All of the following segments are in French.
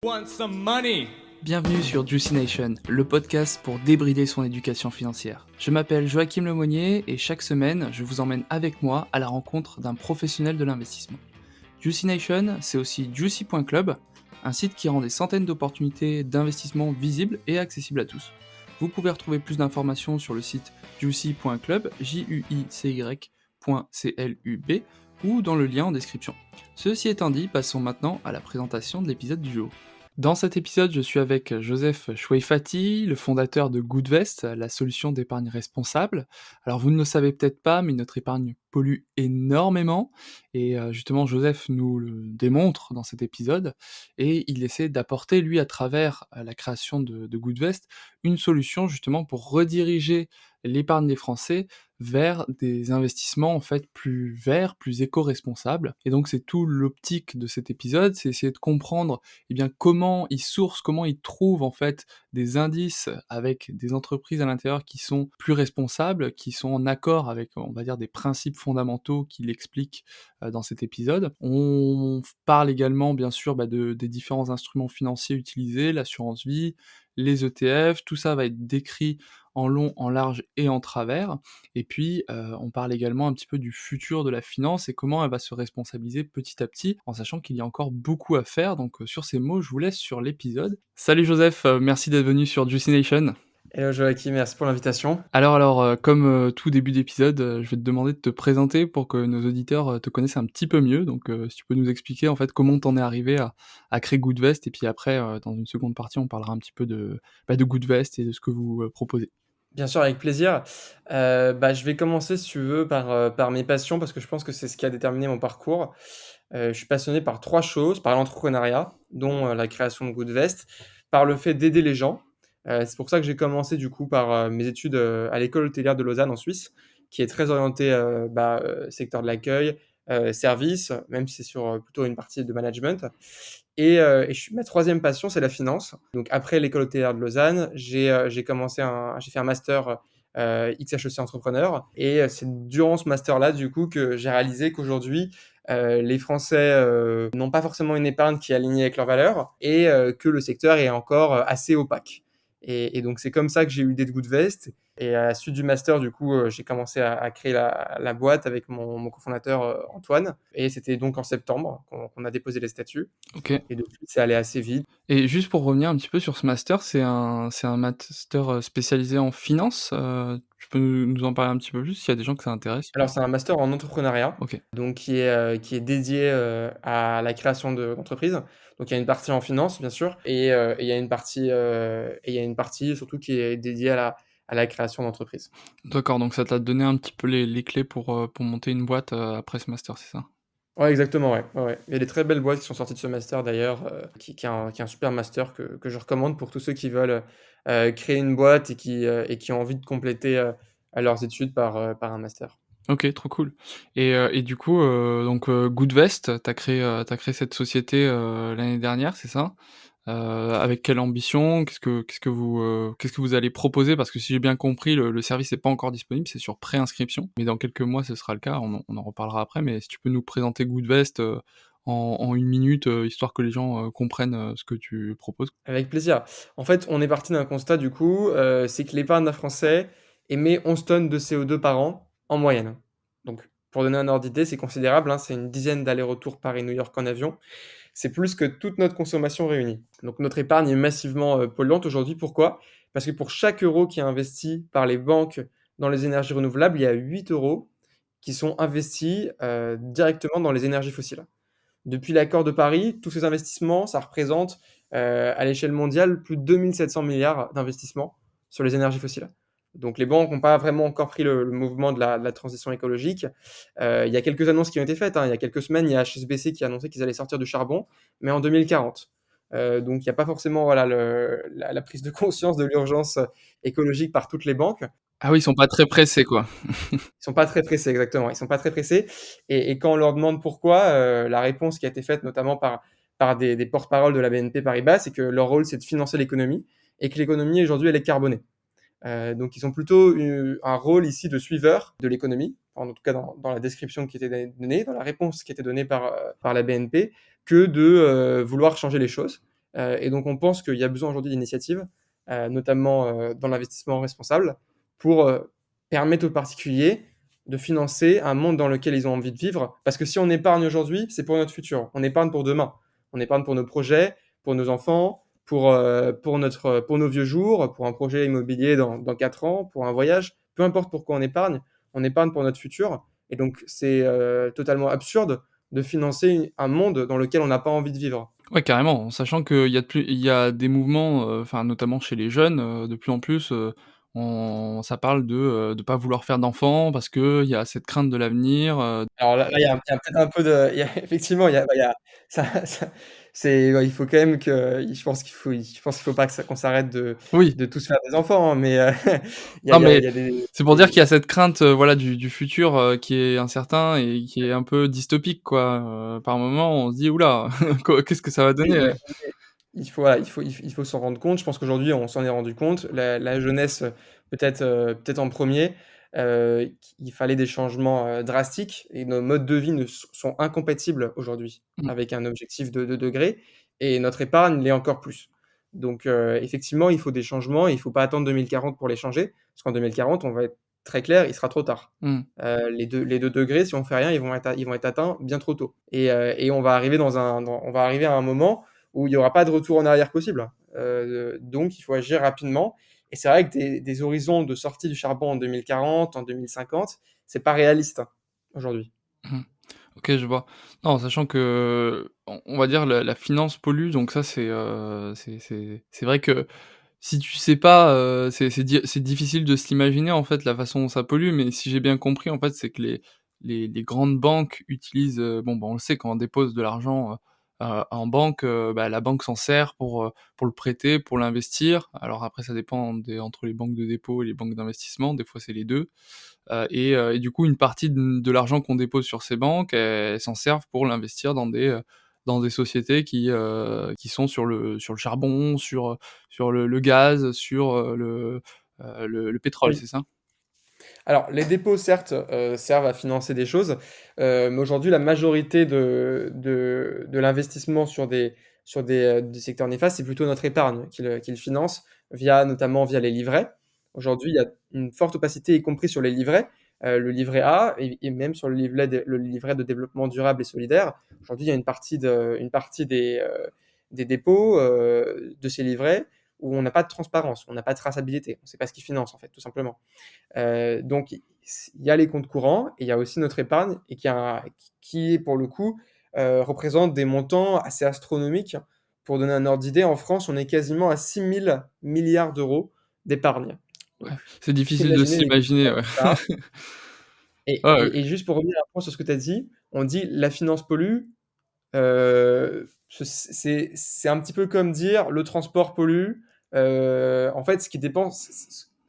Want some money? Bienvenue sur Juicy Nation, le podcast pour débrider son éducation financière. Je m'appelle Joachim Lemonnier et chaque semaine, je vous emmène avec moi à la rencontre d'un professionnel de l'investissement. Juicy Nation, c'est aussi Juicy.club, un site qui rend des centaines d'opportunités d'investissement visibles et accessibles à tous. Vous pouvez retrouver plus d'informations sur le site juicy.club, juicy.club, ou dans le lien en description. Ceci étant dit, passons maintenant à la présentation de l'épisode du jour. Dans cet épisode, je suis avec Joseph Choueifati, le fondateur de Goodvest, la solution d'épargne responsable. Alors vous ne le savez peut-être pas, mais notre épargne pollue énormément, et justement Joseph nous le démontre dans cet épisode, et il essaie d'apporter, lui, à travers la création de Goodvest, une solution justement pour rediriger l'épargne des Français vers des investissements en fait plus verts, plus éco-responsables. Et donc c'est tout l'optique de cet épisode, c'est essayer de comprendre comment ils sourcent, comment ils trouvent en fait des indices avec des entreprises à l'intérieur qui sont plus responsables, qui sont en accord avec, on va dire, des principes fondamentaux qu'il explique dans cet épisode. On parle également bien sûr des différents instruments financiers utilisés, l'assurance vie, les ETF, tout ça va être décrit en long, en large et en travers. Et puis, on parle également un petit peu du futur de la finance et comment elle va se responsabiliser petit à petit, en sachant qu'il y a encore beaucoup à faire. Donc, sur ces mots, je vous laisse sur l'épisode. Salut Joseph, merci d'être venu sur Juicy Nation. Hello Joachim, merci pour l'invitation. Alors, comme tout début d'épisode, je vais te demander de te présenter pour que nos auditeurs te connaissent un petit peu mieux. Donc, si tu peux nous expliquer en fait comment t'en es arrivé à créer Goodvest, et puis après, dans une seconde partie, on parlera un petit peu de Goodvest et de ce que vous proposez. Bien sûr, avec plaisir. Je vais commencer, si tu veux, par mes passions, parce que je pense que c'est ce qui a déterminé mon parcours. Je suis passionné par 3 choses, par l'entrepreneuriat, dont la création de Goodvest, par le fait d'aider les gens. C'est pour ça que j'ai commencé du coup par mes études à l'école hôtelière de Lausanne en Suisse, qui est très orientée secteur de l'accueil, service, même si c'est sur plutôt une partie de management. Ma troisième passion, c'est la finance. Donc après l'école hôtelière de Lausanne, j'ai fait un master XHEC entrepreneur. C'est durant ce master-là, du coup, que j'ai réalisé qu'aujourd'hui, les Français n'ont pas forcément une épargne qui est alignée avec leurs valeurs et que le secteur est encore assez opaque. Et donc, c'est comme ça que j'ai eu l'idée de Goodvest. Et à la suite du master, du coup, j'ai commencé à créer la boîte avec mon cofondateur Antoine. Et c'était donc en septembre qu'on a déposé les statuts. Ok. Et depuis, c'est allé assez vite. Et juste pour revenir un petit peu sur ce master, c'est un master spécialisé en finance. Tu peux nous en parler un petit peu plus s'il y a des gens que ça intéresse? Alors, c'est un master en entrepreneuriat, Ok. donc qui est dédié à la création d'entreprises. Donc, il y a une partie en finance, bien sûr, et il y a une partie surtout qui est dédiée à la création d'entreprises. D'accord, donc ça t'a donné un petit peu les clés pour monter une boîte après ce master, c'est ça? Ouais, exactement, ouais. Ouais, ouais. Il y a des très belles boîtes qui sont sorties de ce master d'ailleurs, qui est un super master que je recommande pour tous ceux qui veulent créer une boîte et qui ont envie de compléter leurs études par un master. Ok, trop cool. Et du coup, Goodvest, t'as créé cette société l'année dernière, c'est ça? Avec quelle ambition? Qu'est-ce que vous allez proposer? Parce que si j'ai bien compris, le service n'est pas encore disponible, c'est sur préinscription, mais dans quelques mois, ce sera le cas, on en reparlera après, mais si tu peux nous présenter Goodvest en 1 minute, histoire que les gens comprennent ce que tu proposes. Avec plaisir. En fait, on est parti d'un constat du coup, c'est que l'épargne d'un Français émet 11 tonnes de CO2 par an, en moyenne. Donc pour donner un ordre d'idée, c'est considérable, hein, c'est une dizaine d'allers-retours Paris-New York en avion. C'est plus que toute notre consommation réunie. Donc notre épargne est massivement, polluante aujourd'hui. Pourquoi? Parce que pour chaque euro qui est investi par les banques dans les énergies renouvelables, il y a 8 euros qui sont investis, directement dans les énergies fossiles. Depuis l'accord de Paris, tous ces investissements, ça représente, à l'échelle mondiale, plus de 2 700 milliards d'investissements sur les énergies fossiles. Donc les banques n'ont pas vraiment encore pris le mouvement de la transition écologique. Il y a quelques annonces qui ont été faites, hein. Il y a quelques semaines, il y a HSBC qui a annoncé qu'ils allaient sortir du charbon, mais en 2040. Donc il n'y a pas forcément voilà, la prise de conscience de l'urgence écologique par toutes les banques. Ah oui, ils sont pas très pressés, quoi. Ils sont pas très pressés, exactement. Ils sont pas très pressés. Et quand on leur demande pourquoi, la réponse qui a été faite notamment par des porte-paroles de la BNP Paribas, c'est que leur rôle, c'est de financer l'économie et que l'économie, aujourd'hui, elle est carbonée. Donc ils ont plutôt eu un rôle ici de suiveur de l'économie, en tout cas dans la description qui était donnée, dans la réponse qui était donnée par la BNP, que de vouloir changer les choses. Et donc on pense qu'il y a besoin aujourd'hui d'initiatives, notamment, dans l'investissement responsable pour, permettre aux particuliers de financer un monde dans lequel ils ont envie de vivre. Parce que si on épargne aujourd'hui, c'est pour notre futur. On épargne pour demain. On épargne pour nos projets, pour nos enfants, pour nos vieux jours, pour un projet immobilier dans 4 ans, pour un voyage. Peu importe pourquoi on épargne pour notre futur. Et donc c'est, totalement absurde de financer un monde dans lequel on n'a pas envie de vivre. Ouais, carrément, en sachant il y a des mouvements, enfin, notamment chez les jeunes, de plus en plus, on ça parle de pas vouloir faire d'enfants parce qu'il y a cette crainte de l'avenir, Alors là, il y a peut-être un peu de il y a effectivement, il y a ça c'est ouais, il faut quand même que je pense qu'il faut pas qu'on s'arrête oui. de tous faire des enfants, hein, mais Non, mais il y a c'est pour dire qu'il y a cette crainte, voilà, du futur, qui est incertain et qui est un peu dystopique, quoi. Par moment, on se dit: «Ouh là, qu'est-ce que ça va oui, donner?» il faut voilà, il faut s'en rendre compte. Je pense qu'aujourd'hui, on s'en est rendu compte. La jeunesse, peut-être en premier, qu'il fallait des changements, drastiques et nos modes de vie ne sont incompatibles aujourd'hui Mmh, avec un objectif de degrés et notre épargne l'est encore plus. Donc effectivement, il faut des changements et il faut pas attendre 2040 pour les changer, parce qu'en 2040, on va être très clair, il sera trop tard. mmh, Les 2 degrés, si on fait rien, ils vont être atteints bien trop tôt et on va arriver à un moment où il n'y aura pas de retour en arrière possible. Donc il faut agir rapidement. Et c'est vrai que des horizons de sortie du charbon en 2040, en 2050, c'est pas réaliste hein, aujourd'hui. mmh. OK, je vois. Non, sachant qu'on va dire la finance pollue, donc ça c'est vrai que si tu sais pas, c'est difficile de se l'imaginer, en fait, la façon dont ça pollue, mais si j'ai bien compris, en fait, c'est que les grandes banques utilisent, bon, bah, on le sait quand on dépose de l'argent, en banque, bah, la banque s'en sert pour le prêter, pour l'investir. Alors après ça dépend des entre les banques de dépôt et les banques d'investissement, des fois c'est les 2. Et du coup, une partie de l'argent qu'on dépose sur ces banques, elles s'en servent pour l'investir dans des sociétés qui sont sur le charbon, sur le gaz, sur, le pétrole, Oui. c'est ça? Alors, les dépôts, certes, servent à financer des choses, mais aujourd'hui, la majorité de l'investissement des secteurs néfastes, c'est plutôt notre épargne qui le finance notamment via les livrets. Aujourd'hui, il y a une forte opacité, y compris sur les livrets, le livret A et même sur le livret de développement durable et solidaire. Aujourd'hui, il y a une partie des dépôts, de ces livrets où on n'a pas de transparence, on n'a pas de traçabilité. On ne sait pas ce qu'ils financent, en fait, tout simplement. Donc il y a les comptes courants et il y a aussi notre épargne et qui pour le coup, représente des montants assez astronomiques. Pour donner un ordre d'idée, en France, on est quasiment à 6 000 milliards d'euros d'épargne. Donc Ouais, c'est juste difficile de imaginer les s'imaginer, montants ouais. que ça a Ouais, ouais. et juste pour revenir un peu sur ce que tu as dit, on dit: «La finance pollue», c'est un petit peu comme dire: «Le transport pollue». En fait, ce qui dépend,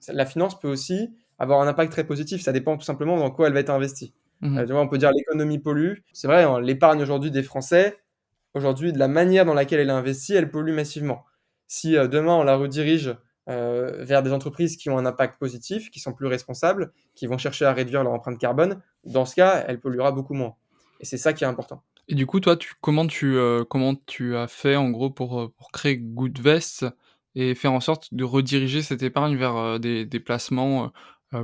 la finance peut aussi avoir un impact très positif. Ça dépend tout simplement dans quoi elle va être investie. Mmh mh. Tu vois, on peut dire l'économie pollue. C'est vrai, hein, l'épargne aujourd'hui des Français, aujourd'hui, de la manière dans laquelle elle est investie, elle pollue massivement. Si, demain on la redirige, vers des entreprises qui ont un impact positif, qui sont plus responsables, qui vont chercher à réduire leur empreinte carbone, dans ce cas, elle polluera beaucoup moins et c'est ça qui est important. Et du coup, toi, comment tu as fait, en gros, pour créer Goodvest et faire en sorte de rediriger cette épargne vers, des placements,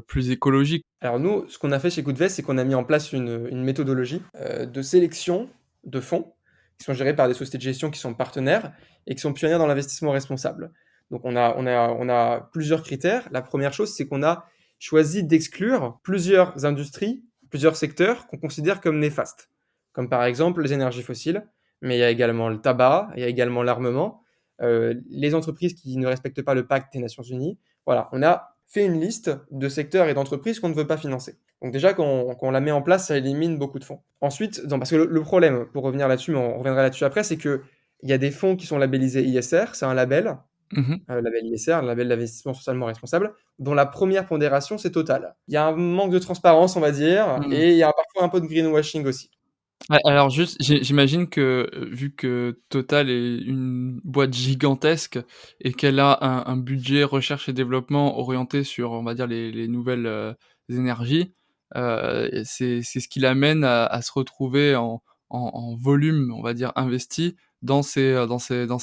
plus écologiques? Alors nous, ce qu'on a fait chez Goodvest, c'est qu'on a mis en place une méthodologie, de sélection de fonds qui sont gérés par des sociétés de gestion qui sont partenaires et qui sont pionnières dans l'investissement responsable. Donc on a plusieurs critères. La première chose, c'est qu'on a choisi d'exclure plusieurs industries, plusieurs secteurs qu'on considère comme néfastes, comme par exemple les énergies fossiles, mais il y a également le tabac, il y a également l'armement, les entreprises qui ne respectent pas le pacte des Nations unies. Voilà, on a fait une liste de secteurs et d'entreprises qu'on ne veut pas financer. Donc déjà, quand on la met en place, ça élimine beaucoup de fonds. Ensuite, non, parce que le problème, pour revenir là-dessus, mais on reviendra là-dessus après, c'est qu'il y a des fonds qui sont labellisés ISR, c'est un label, Mmh mh. label ISR, le label d'investissement socialement responsable, dont la première pondération, c'est Total. Il y a un manque de transparence, on va dire, Mmh. et il y a parfois un peu de greenwashing aussi. Ouais, alors juste, j'imagine que, vu que Total est une boîte gigantesque et qu'elle a un budget recherche et développement orienté sur, on va dire, les nouvelles, énergies, c'est ce qui l'amène à se retrouver en volume, on va dire, investi dans ces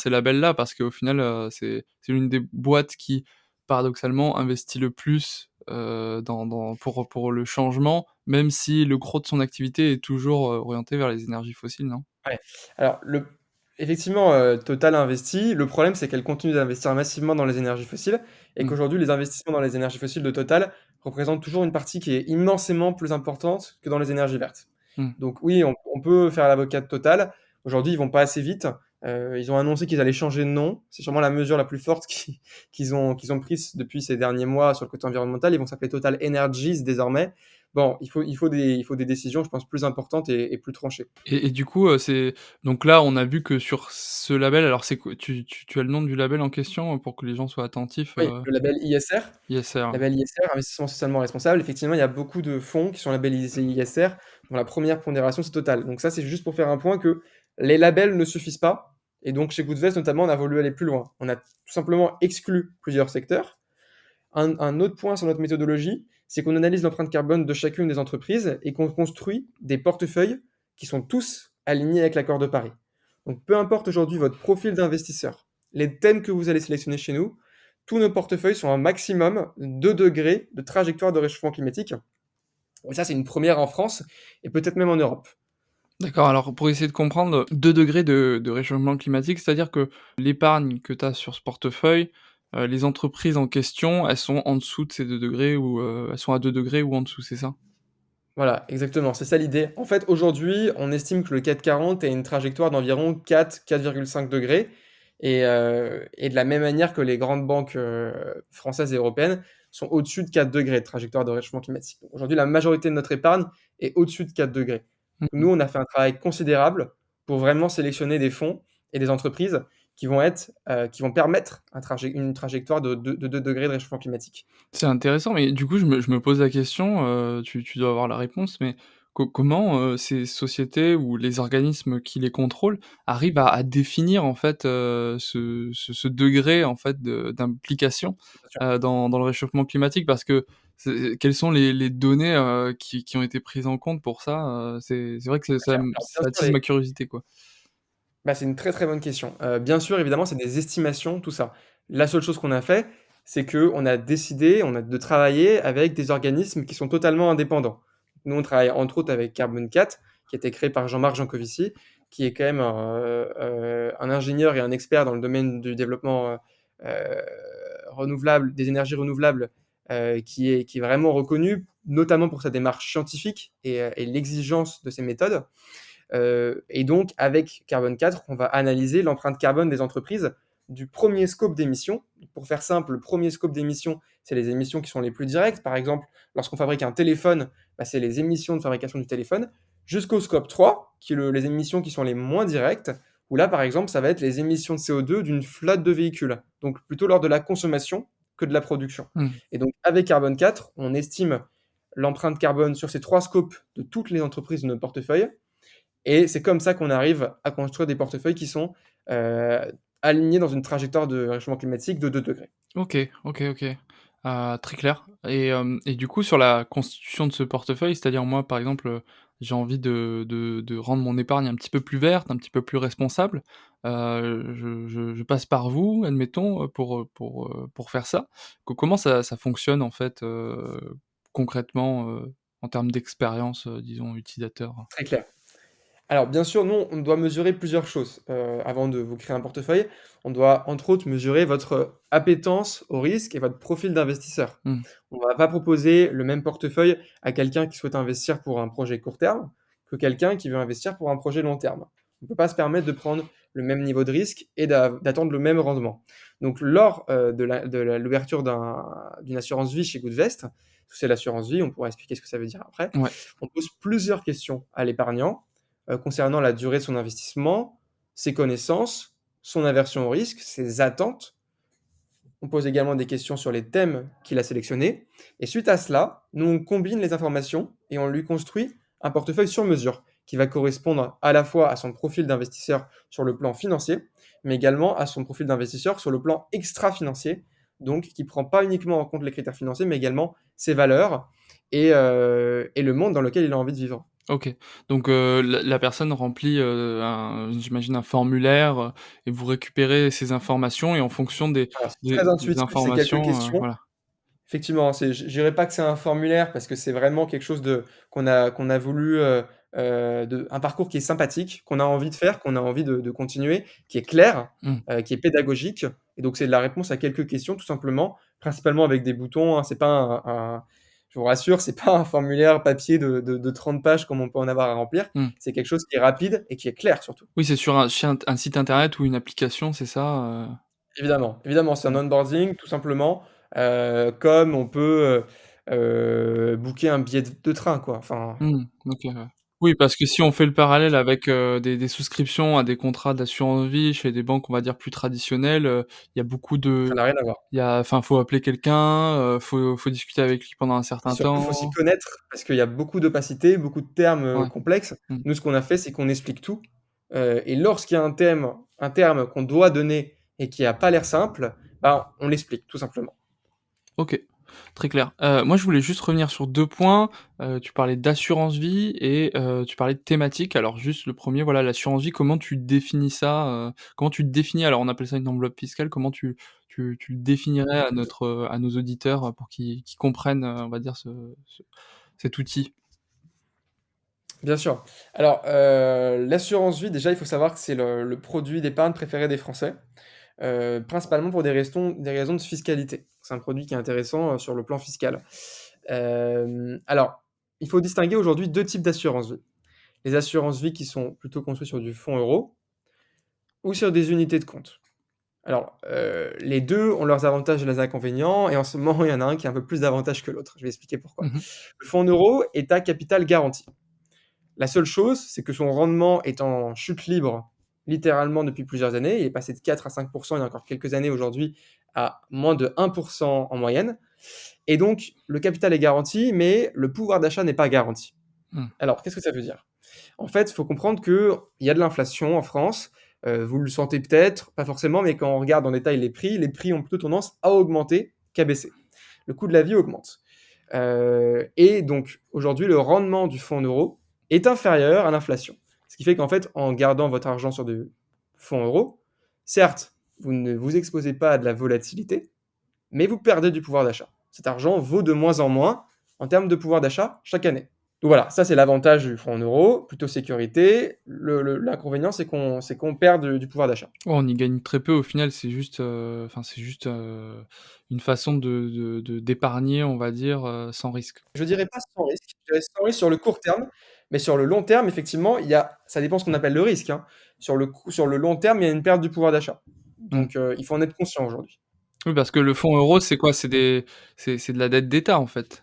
labels-là parce qu'au final, c'est l'une des boîtes qui, paradoxalement, investit le plus, pour le changement, même si le gros de son activité est toujours, orienté vers les énergies fossiles, non? Ouais. Alors effectivement, Total a investi. Le problème, c'est qu'elle continue d'investir massivement dans les énergies fossiles et Mmh, qu'aujourd'hui, les investissements dans les énergies fossiles de Total représentent toujours une partie qui est immensément plus importante que dans les énergies vertes. mmh. Donc oui, on peut faire l'avocat de Total. Aujourd'hui, ils vont pas assez vite. Ils ont annoncé qu'ils allaient changer de nom. C'est sûrement la mesure la plus forte qu'ils ont prise depuis ces derniers mois sur le côté environnemental. Ils vont s'appeler Total Energies désormais. Bon, il faut des décisions, je pense, plus importantes et plus tranchées. Et du coup, c'est donc là, on a vu que sur ce label, alors c'est quoi tu as le nom du label en question, pour que les gens soient attentifs, Oui, le label ISR. ISR? Label ISR, investissement socialement responsable. Effectivement, il y a beaucoup de fonds qui sont labellisés ISR, dont la première pondération, c'est Total. Donc ça, c'est juste pour faire un point que les labels ne suffisent pas. Et donc, chez Goodvest, notamment, on a voulu aller plus loin. On a tout simplement exclu plusieurs secteurs. Un autre point sur notre méthodologie, c'est qu'on analyse l'empreinte carbone de chacune des entreprises et qu'on construit des portefeuilles qui sont tous alignés avec l'accord de Paris. Donc, peu importe aujourd'hui votre profil d'investisseur, les thèmes que vous allez sélectionner chez nous, tous nos portefeuilles sont un maximum 2 degrés de trajectoire de réchauffement climatique. Et ça, c'est une première en France et peut-être même en Europe. D'accord, alors pour essayer de comprendre, 2 degrés de réchauffement climatique, c'est-à-dire que l'épargne que tu as sur ce portefeuille, les entreprises en question, elles sont en dessous de ces 2 degrés ou, elles sont à 2 degrés ou en dessous, c'est ça? Voilà, exactement, c'est ça l'idée. En fait, aujourd'hui, on estime que le CAC 40 a une trajectoire d'environ 4,5 degrés et de la même manière que les grandes banques, françaises et européennes sont au-dessus de 4 degrés de trajectoire de réchauffement climatique. Donc aujourd'hui, la majorité de notre épargne est au-dessus de 4 degrés. Mmh. Nous, on a fait un travail considérable pour vraiment sélectionner des fonds et des entreprises qui vont permettre une trajectoire de 2 degrés de réchauffement climatique. C'est intéressant, mais du coup, je me pose la question, tu dois avoir la réponse, mais comment, ces sociétés ou les organismes qui les contrôlent arrivent à définir, en fait, ce degré, en fait, d'implication, dans le réchauffement climatique? Parce que quelles sont les données, qui ont été prises en compte pour ça? C'est vrai que C'est très clair. Alors bien ça sûr, attise ma curiosité, quoi. bah, c'est une très, très bonne question. Bien sûr, évidemment, c'est des estimations, tout ça. La seule chose qu'on a fait, c'est qu'on a décidé, on a de travailler avec des organismes qui sont totalement indépendants. Nous, on travaille entre autres avec Carbon 4, qui a été créé par Jean-Marc Jancovici, qui est quand même un ingénieur et un expert dans le domaine du développement renouvelable, des énergies renouvelables, qui est vraiment reconnu, notamment pour sa démarche scientifique et l'exigence de ses méthodes. Et donc, avec Carbone 4, on va analyser l'empreinte carbone des entreprises du premier scope d'émissions. Pour faire simple, le premier scope d'émissions, c'est les émissions qui sont les plus directes. Par exemple, lorsqu'on fabrique un téléphone, bah, c'est les émissions de fabrication du téléphone, jusqu'au scope 3, qui est les émissions qui sont les moins directes, où là, par exemple, ça va être les émissions de CO2 d'une flotte de véhicules, donc plutôt lors de la consommation que de la production. Mmh. Et donc, avec Carbone 4, on estime l'empreinte carbone sur ces trois scopes de toutes les entreprises de notre portefeuille, et c'est comme ça qu'on arrive à construire des portefeuilles qui sont alignés dans une trajectoire de réchauffement climatique de 2 degrés. OK, OK, OK. Très clair et du coup sur la constitution de ce portefeuille, c'est-à-dire moi par exemple, j'ai envie de rendre mon épargne un petit peu plus verte, un petit peu plus responsable, je passe par vous admettons, pour faire ça. Comment ça fonctionne en fait, concrètement, en termes d'expérience, disons utilisateur? Très clair. Alors bien sûr, nous, on doit mesurer plusieurs choses, avant de vous créer un portefeuille. On doit, entre autres, mesurer votre appétence au risque et votre profil d'investisseur. Mmh, On va pas proposer le même portefeuille à quelqu'un qui souhaite investir pour un projet court terme, que quelqu'un qui veut investir pour un projet long terme. On ne peut pas se permettre de prendre le même niveau de risque et d'attendre le même rendement. Donc lors, l'ouverture d'une assurance vie chez Goodvest, c'est l'assurance vie, on pourra expliquer ce que ça veut dire après, ouais. on pose plusieurs questions à l'épargnant, concernant la durée de son investissement, ses connaissances, son aversion au risque, ses attentes. On pose également des questions sur les thèmes qu'il a sélectionnés. Et suite à cela, nous, on combine les informations et on lui construit un portefeuille sur mesure qui va correspondre à la fois à son profil d'investisseur sur le plan financier, mais également à son profil d'investisseur sur le plan extra-financier, donc qui ne prend pas uniquement en compte les critères financiers, mais également ses valeurs et le monde dans lequel il a envie de vivre. OK. Donc la personne remplit, j'imagine un formulaire, et vous récupérez ces informations et en fonction des Alors c'est des très des intuitif, c'est quelques informations, questions. voilà. Effectivement, c'est je dirais pas que c'est un formulaire parce que c'est vraiment quelque chose de qu'on a voulu, de un parcours qui est sympathique, qu'on a envie de faire, qu'on a envie de continuer, qui est clair, Mmh. qui est pédagogique et donc c'est de la réponse à quelques questions tout simplement, principalement avec des boutons, hein. C'est pas un je vous rassure, c'est pas un formulaire papier de 30 pages comme on peut en avoir à remplir. Mmh. C'est quelque chose qui est rapide et qui est clair surtout. Oui, c'est sur un site internet ou une application, c'est ça? Évidemment, évidemment, c'est un Mmh. onboarding tout simplement, comme on peut, booker un billet de train quoi, enfin, Mmh. OK, ouais. Oui, parce que si on fait le parallèle avec, des souscriptions à des contrats d'assurance vie chez des banques, on va dire plus traditionnelles, il y a beaucoup ça de n'a rien à voir. faut appeler quelqu'un, faut discuter avec lui pendant un Et certain surtout, faut s'y temps. connaître parce qu'il y a beaucoup d'opacité, beaucoup de termes, Ouais. complexes. Mmh. Nous, ce qu'on a fait, c'est qu'on explique tout, et lorsqu'il y a un terme qu'on doit donner et qui a pas l'air simple, bah, on l'explique tout simplement. OK, très clair. Moi, je voulais juste revenir sur 2 points. Tu parlais d'assurance vie et tu parlais de thématique. Alors juste le premier, voilà, l'assurance vie, comment tu définis ça, comment tu te définis? Alors on appelle ça une enveloppe fiscale, comment tu le définirais à nos auditeurs, pour qu'ils comprennent, on va dire cet outil? Bien sûr. Alors, l'assurance vie, déjà, il faut savoir que c'est le produit d'épargne préféré des Français, principalement pour des raisons de fiscalité. C'est un produit qui est intéressant, sur le plan fiscal. Alors, il faut distinguer aujourd'hui 2 types d'assurance vie. Les assurances vie qui sont plutôt construites sur du fonds euro ou sur des unités de compte. Alors, les 2 ont leurs avantages et leurs inconvénients et en ce moment, il y en a un qui a un peu plus d'avantages que l'autre. Je vais expliquer pourquoi. Mmh. Le fonds en euros est à capital garanti. La seule chose, c'est que son rendement est en chute libre, littéralement depuis plusieurs années. Il est passé de 4 à 5 il y a encore quelques années aujourd'hui, à moins de 1 en moyenne et donc le capital est garanti, mais le pouvoir d'achat n'est pas garanti. Mmh. Alors, qu'est-ce que ça veut dire? En fait, il faut comprendre qu'il y a de l'inflation en France, vous le sentez peut-être, pas forcément, mais quand on regarde en détail les prix ont plutôt tendance à augmenter qu'à baisser. Le coût de la vie augmente. Et donc aujourd'hui, le rendement du fonds en euros est inférieur à l'inflation. Ce qui fait qu'en fait, en gardant votre argent sur des fonds euros, certes, vous ne vous exposez pas à de la volatilité, mais vous perdez du pouvoir d'achat. Cet argent vaut de moins en moins en termes de pouvoir d'achat chaque année. Donc voilà, ça c'est l'avantage du fonds en euros, plutôt sécurité. L'inconvénient, c'est qu'on perd du pouvoir d'achat. Ouais, on y gagne très peu au final, c'est juste, c'est juste, une façon d'épargner, on va dire, sans risque. Je dirais pas sans risque, je dirais sans risque sur le court terme, mais sur le long terme, effectivement, ça dépend ce qu'on appelle le risque, hein. Sur le long terme, il y a une perte du pouvoir d'achat. Mmh. Donc il faut en être conscient aujourd'hui. Oui, parce que le fonds euro, c'est quoi? C'est de la dette d'État, en fait?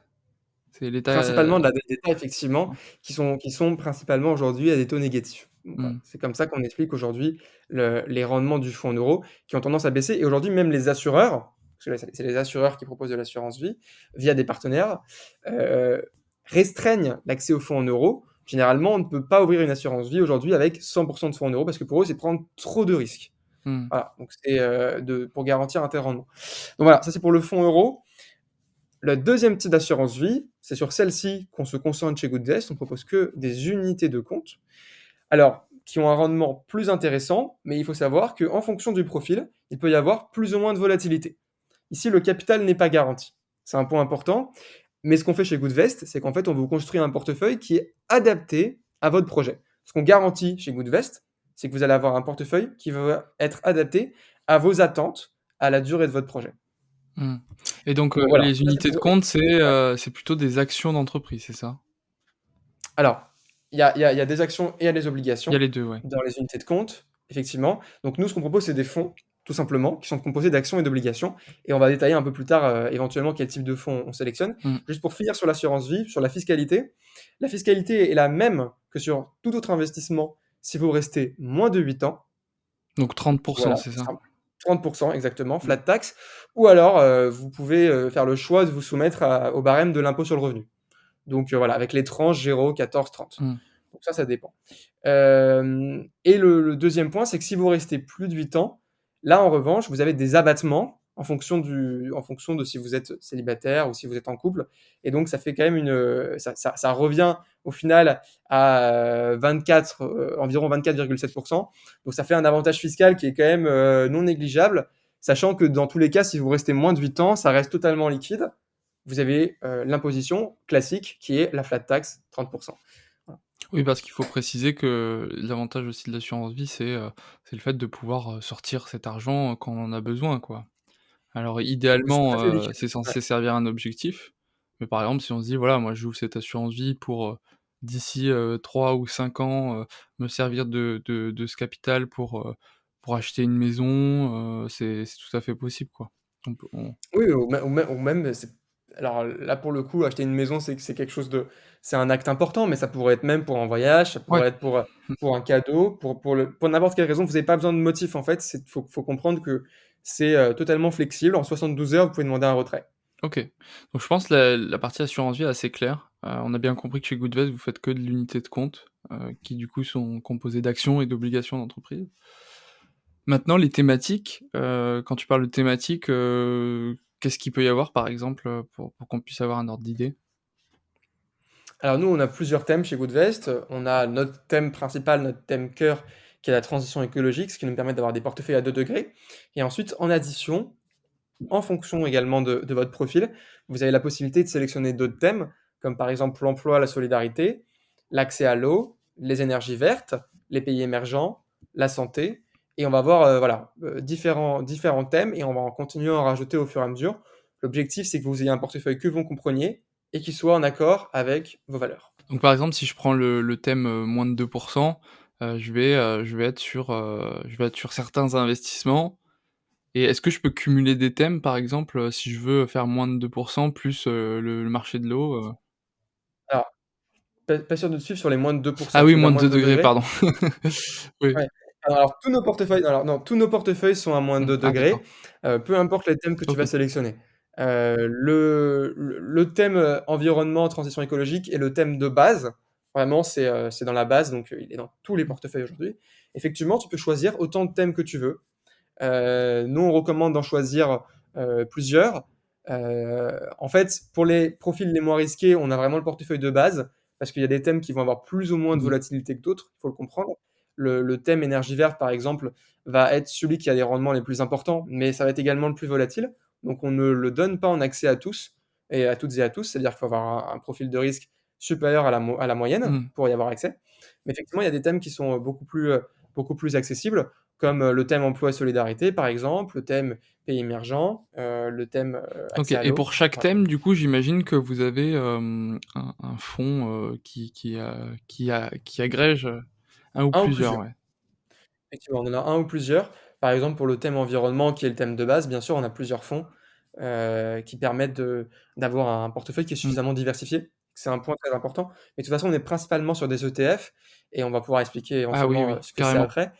C'est l'État, Principalement de la dette d'État, effectivement, qui sont principalement aujourd'hui à des taux négatifs. Donc voilà, mmh, c'est comme ça qu'on explique aujourd'hui les rendements du fonds en euros qui ont tendance à baisser et aujourd'hui même les assureurs, parce que là c'est les assureurs qui proposent de l'assurance vie, via des partenaires, heu, restreignent l'accès aux fonds en euros. Généralement, on ne peut pas ouvrir une assurance vie aujourd'hui avec 100 de fonds en euros parce que pour eux, c'est prendre trop de risques. mmh, Voilà, donc c'est, pour garantir un tel rendement. Donc voilà, ça c'est pour le fonds euro. Le deuxième type d'assurance vie, c'est sur celle-ci qu'on se concentre chez Goodvest. On propose que des unités de compte. Alors, qui ont un rendement plus intéressant, mais il faut savoir qu'en fonction du profil, il peut y avoir plus ou moins de volatilité. Ici, le capital n'est pas garanti. C'est un point important. Mais ce qu'on fait chez Goodvest, c'est qu'en fait, on vous construit un portefeuille qui est adapté à votre projet. Ce qu'on garantit chez Goodvest, c'est que vous allez avoir un portefeuille qui va être adapté à vos attentes, à la durée de votre projet. mmh, et donc Donc voilà, les ça c'est unités de pour compte, ouais. c'est plutôt des actions d'entreprise, c'est ça? Alors, il y a des actions et il y a des Il y a obligations les 2, ouais. dans les unités de compte, effectivement. Donc nous, ce qu'on propose, c'est des fonds, tout simplement, qui sont composés d'actions et d'obligations et on va détailler un peu plus tard, éventuellement quel type de fonds on sélectionne. Mmh, Juste pour finir sur l'assurance vie, sur la fiscalité est la même que sur tout autre investissement si vous restez moins de 8 ans. donc 30, Voilà, c'est c'est ça? simple. 30 exactement, Mmh, flat tax ou alors, vous pouvez, faire le choix de vous soumettre au barème de l'impôt sur le revenu. Donc voilà, avec les tranches 0, 14, 30. mmh, Donc ça dépend. Et le 2e point, c'est que si vous restez plus de 8 ans, là, en revanche, vous avez des abattements en fonction de si vous êtes célibataire ou si vous êtes en couple. Et donc, ça fait quand même ça revient au final à 24, environ 24,7%. Donc, ça fait un avantage fiscal qui est quand même non négligeable, sachant que dans tous les cas, si vous restez moins de 8 ans, ça reste totalement liquide. Vous avez l'imposition classique qui est la flat tax, 30%. Voilà. Oui, parce qu'il faut préciser que l'avantage aussi de l'assurance vie, c'est le fait de pouvoir, sortir cet argent, quand on en a besoin, quoi. Alors C'est tout à idéalement, fait liquide. c'est Ouais. censé servir un objectif, mais par exemple, si on se dit: «Voilà, moi j'ouvre cette assurance vie pour, d'ici, 3 ou 5 ans, me servir de ce capital pour acheter une maison», c'est tout à fait possible, quoi. On Oui, ou même, c'est alors là, pour le coup, acheter une maison, c'est quelque chose de c'est un acte important, mais ça pourrait être même pour un voyage, ça ouais. pourrait être pour un cadeau, pour n'importe quelle raison. Vous avez pas besoin de motif, en fait. Faut comprendre que c'est, totalement flexible. En 72 heures, vous pouvez demander un retrait. OK. Donc je pense la partie assurance vie est assez claire. On a bien compris que chez Goodvest, vous faites que de l'unité de compte, qui du coup sont composées d'actions et d'obligations d'entreprise. Maintenant les thématiques, quand tu parles de thématiques, qu'est-ce qu'il peut y avoir par exemple, pour qu'on puisse avoir un ordre d'idée? Alors nous, on a plusieurs thèmes chez Goodvest. On a notre thème principal, notre thème cœur, qui est la transition écologique, ce qui nous permet d'avoir des portefeuilles à 2 degrés. Et ensuite, en addition, en fonction également de votre profil, vous avez la possibilité de sélectionner d'autres thèmes, comme par exemple l'emploi, la solidarité, l'accès à l'eau, les énergies vertes, les pays émergents, la santé. Et on va avoir voilà, différents thèmes et on va en continuer à en rajouter au fur et à mesure. L'objectif, c'est que vous ayez un portefeuille que vous compreniez et qui soit en accord avec vos valeurs. Donc par exemple si je prends le thème, moins de 2 je vais être sur certains investissements et est-ce que je peux cumuler des thèmes par exemple, si je veux faire moins de 2 plus, le marché de l'eau, Alors, pas sûr de te suivre sur les moins de Ah 2%. oui, Tu veux dire moins de moins de 2 2 degrés, degrés? pardon. Oui. Ouais. Alors tous nos portefeuilles sont à moins de 2 Ah d'accord. degrés, peu importe les thèmes que tu vas OK. sélectionner. Le thème, environnement, transition écologique est le thème de base. Vraiment, c'est dans la base, donc il est dans tous les portefeuilles aujourd'hui. Effectivement, tu peux choisir autant de thèmes que tu veux. Nous, on recommande d'en choisir, plusieurs. En fait, pour les profils les moins risqués, on a vraiment le portefeuille de base, parce qu'il y a des thèmes qui vont avoir plus ou moins de Mmh. volatilité que d'autres, il faut le comprendre. Le thème énergie verte, par exemple, va être celui qui a les rendements les plus importants, mais ça va être également le plus volatile. Donc on ne le donne pas en accès à tous et à toutes et à tous. C'est-à-dire qu'il faut avoir un profil de risque supérieur à la moyenne Mmh. pour y avoir accès. Mais effectivement, il y a des thèmes qui sont, beaucoup plus accessibles, comme, le thème emploi et solidarité, par exemple, le thème pays émergents, le thème, OK accès à et l'eau. pour chaque Voilà. thème, du coup, j'imagine que vous avez, un fonds, qui agrège, un ou Un ou plusieurs, plusieurs. ouais. Effectivement, on en a un ou plusieurs. Par exemple, pour le thème environnement, qui est le thème de base, bien sûr, on a plusieurs fonds, qui permettent d'avoir un portefeuille qui est Mmh. suffisamment diversifié. C'est un point très important. Mais de toute façon, on est principalement sur des ETF et on va pouvoir expliquer Ah oui, éventuellement, oui, ce que c'est carrément. après.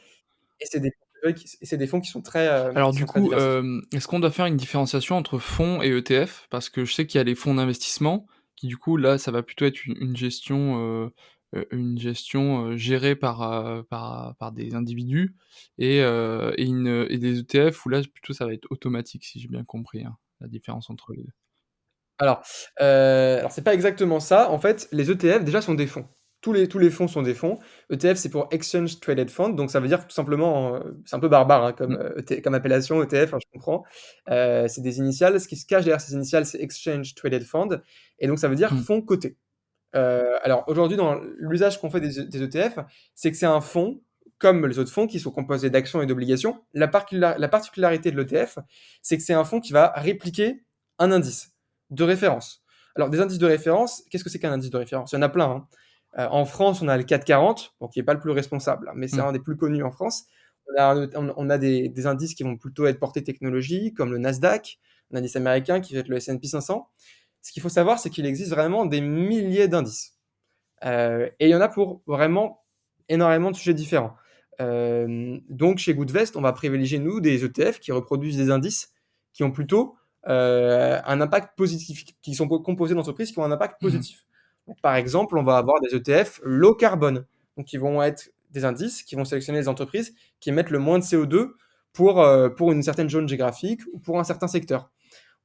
Et c'est des portefeuilles et c'est des fonds Alors qui du sont très coup, diversifiés. est-ce qu'on doit faire une différenciation entre fonds et ETF? Parce que je sais qu'il y a les fonds d'investissement qui du coup là, ça va plutôt être une gestion, gérée par des individus et des ETF où là plutôt ça va être automatique si j'ai bien compris, hein, la différence entre les 2. Alors, alors c'est pas exactement ça. En fait, les ETF déjà sont des fonds. Tous les fonds sont des fonds. ETF, c'est pour Exchange Traded Fund, donc ça veut dire tout simplement, c'est un peu barbare, hein, comme, Mmh. comme appellation ETF, hein, je comprends. C'est des initiales. Ce qui se cache derrière ces initiales, c'est Exchange Traded Fund et donc ça veut dire Mmh. fonds cotés. Alors aujourd'hui, dans l'usage qu'on fait des ETF, c'est que c'est un fonds, comme les autres fonds, qui sont composés d'actions et d'obligations. La particularité de l'ETF, c'est que c'est un fonds qui va répliquer un indice de référence. Alors des indices de référence, qu'est-ce que c'est qu'un indice de référence? Il y en a plein, hein. En France, on a le CAC 40, bon, qui est pas le plus responsable, hein, mais c'est Mmh. un des plus connus en France. On a des indices qui vont plutôt être portés technologie, comme le Nasdaq, un indice américain qui va être le S&P 500. Ce qu'il faut savoir, c'est qu'il existe vraiment des milliers d'indices. Et il y en a pour vraiment énormément de sujets différents. Donc chez Goodvest, on va privilégier, nous, des ETF qui reproduisent des indices qui ont plutôt un impact positif, qui sont composés d'entreprises qui ont un impact Mmh. positif. Donc, par exemple, on va avoir des ETF low carbone, donc qui vont être des indices qui vont sélectionner les entreprises qui émettent le moins de CO2 pour une certaine zone géographique ou pour un certain secteur.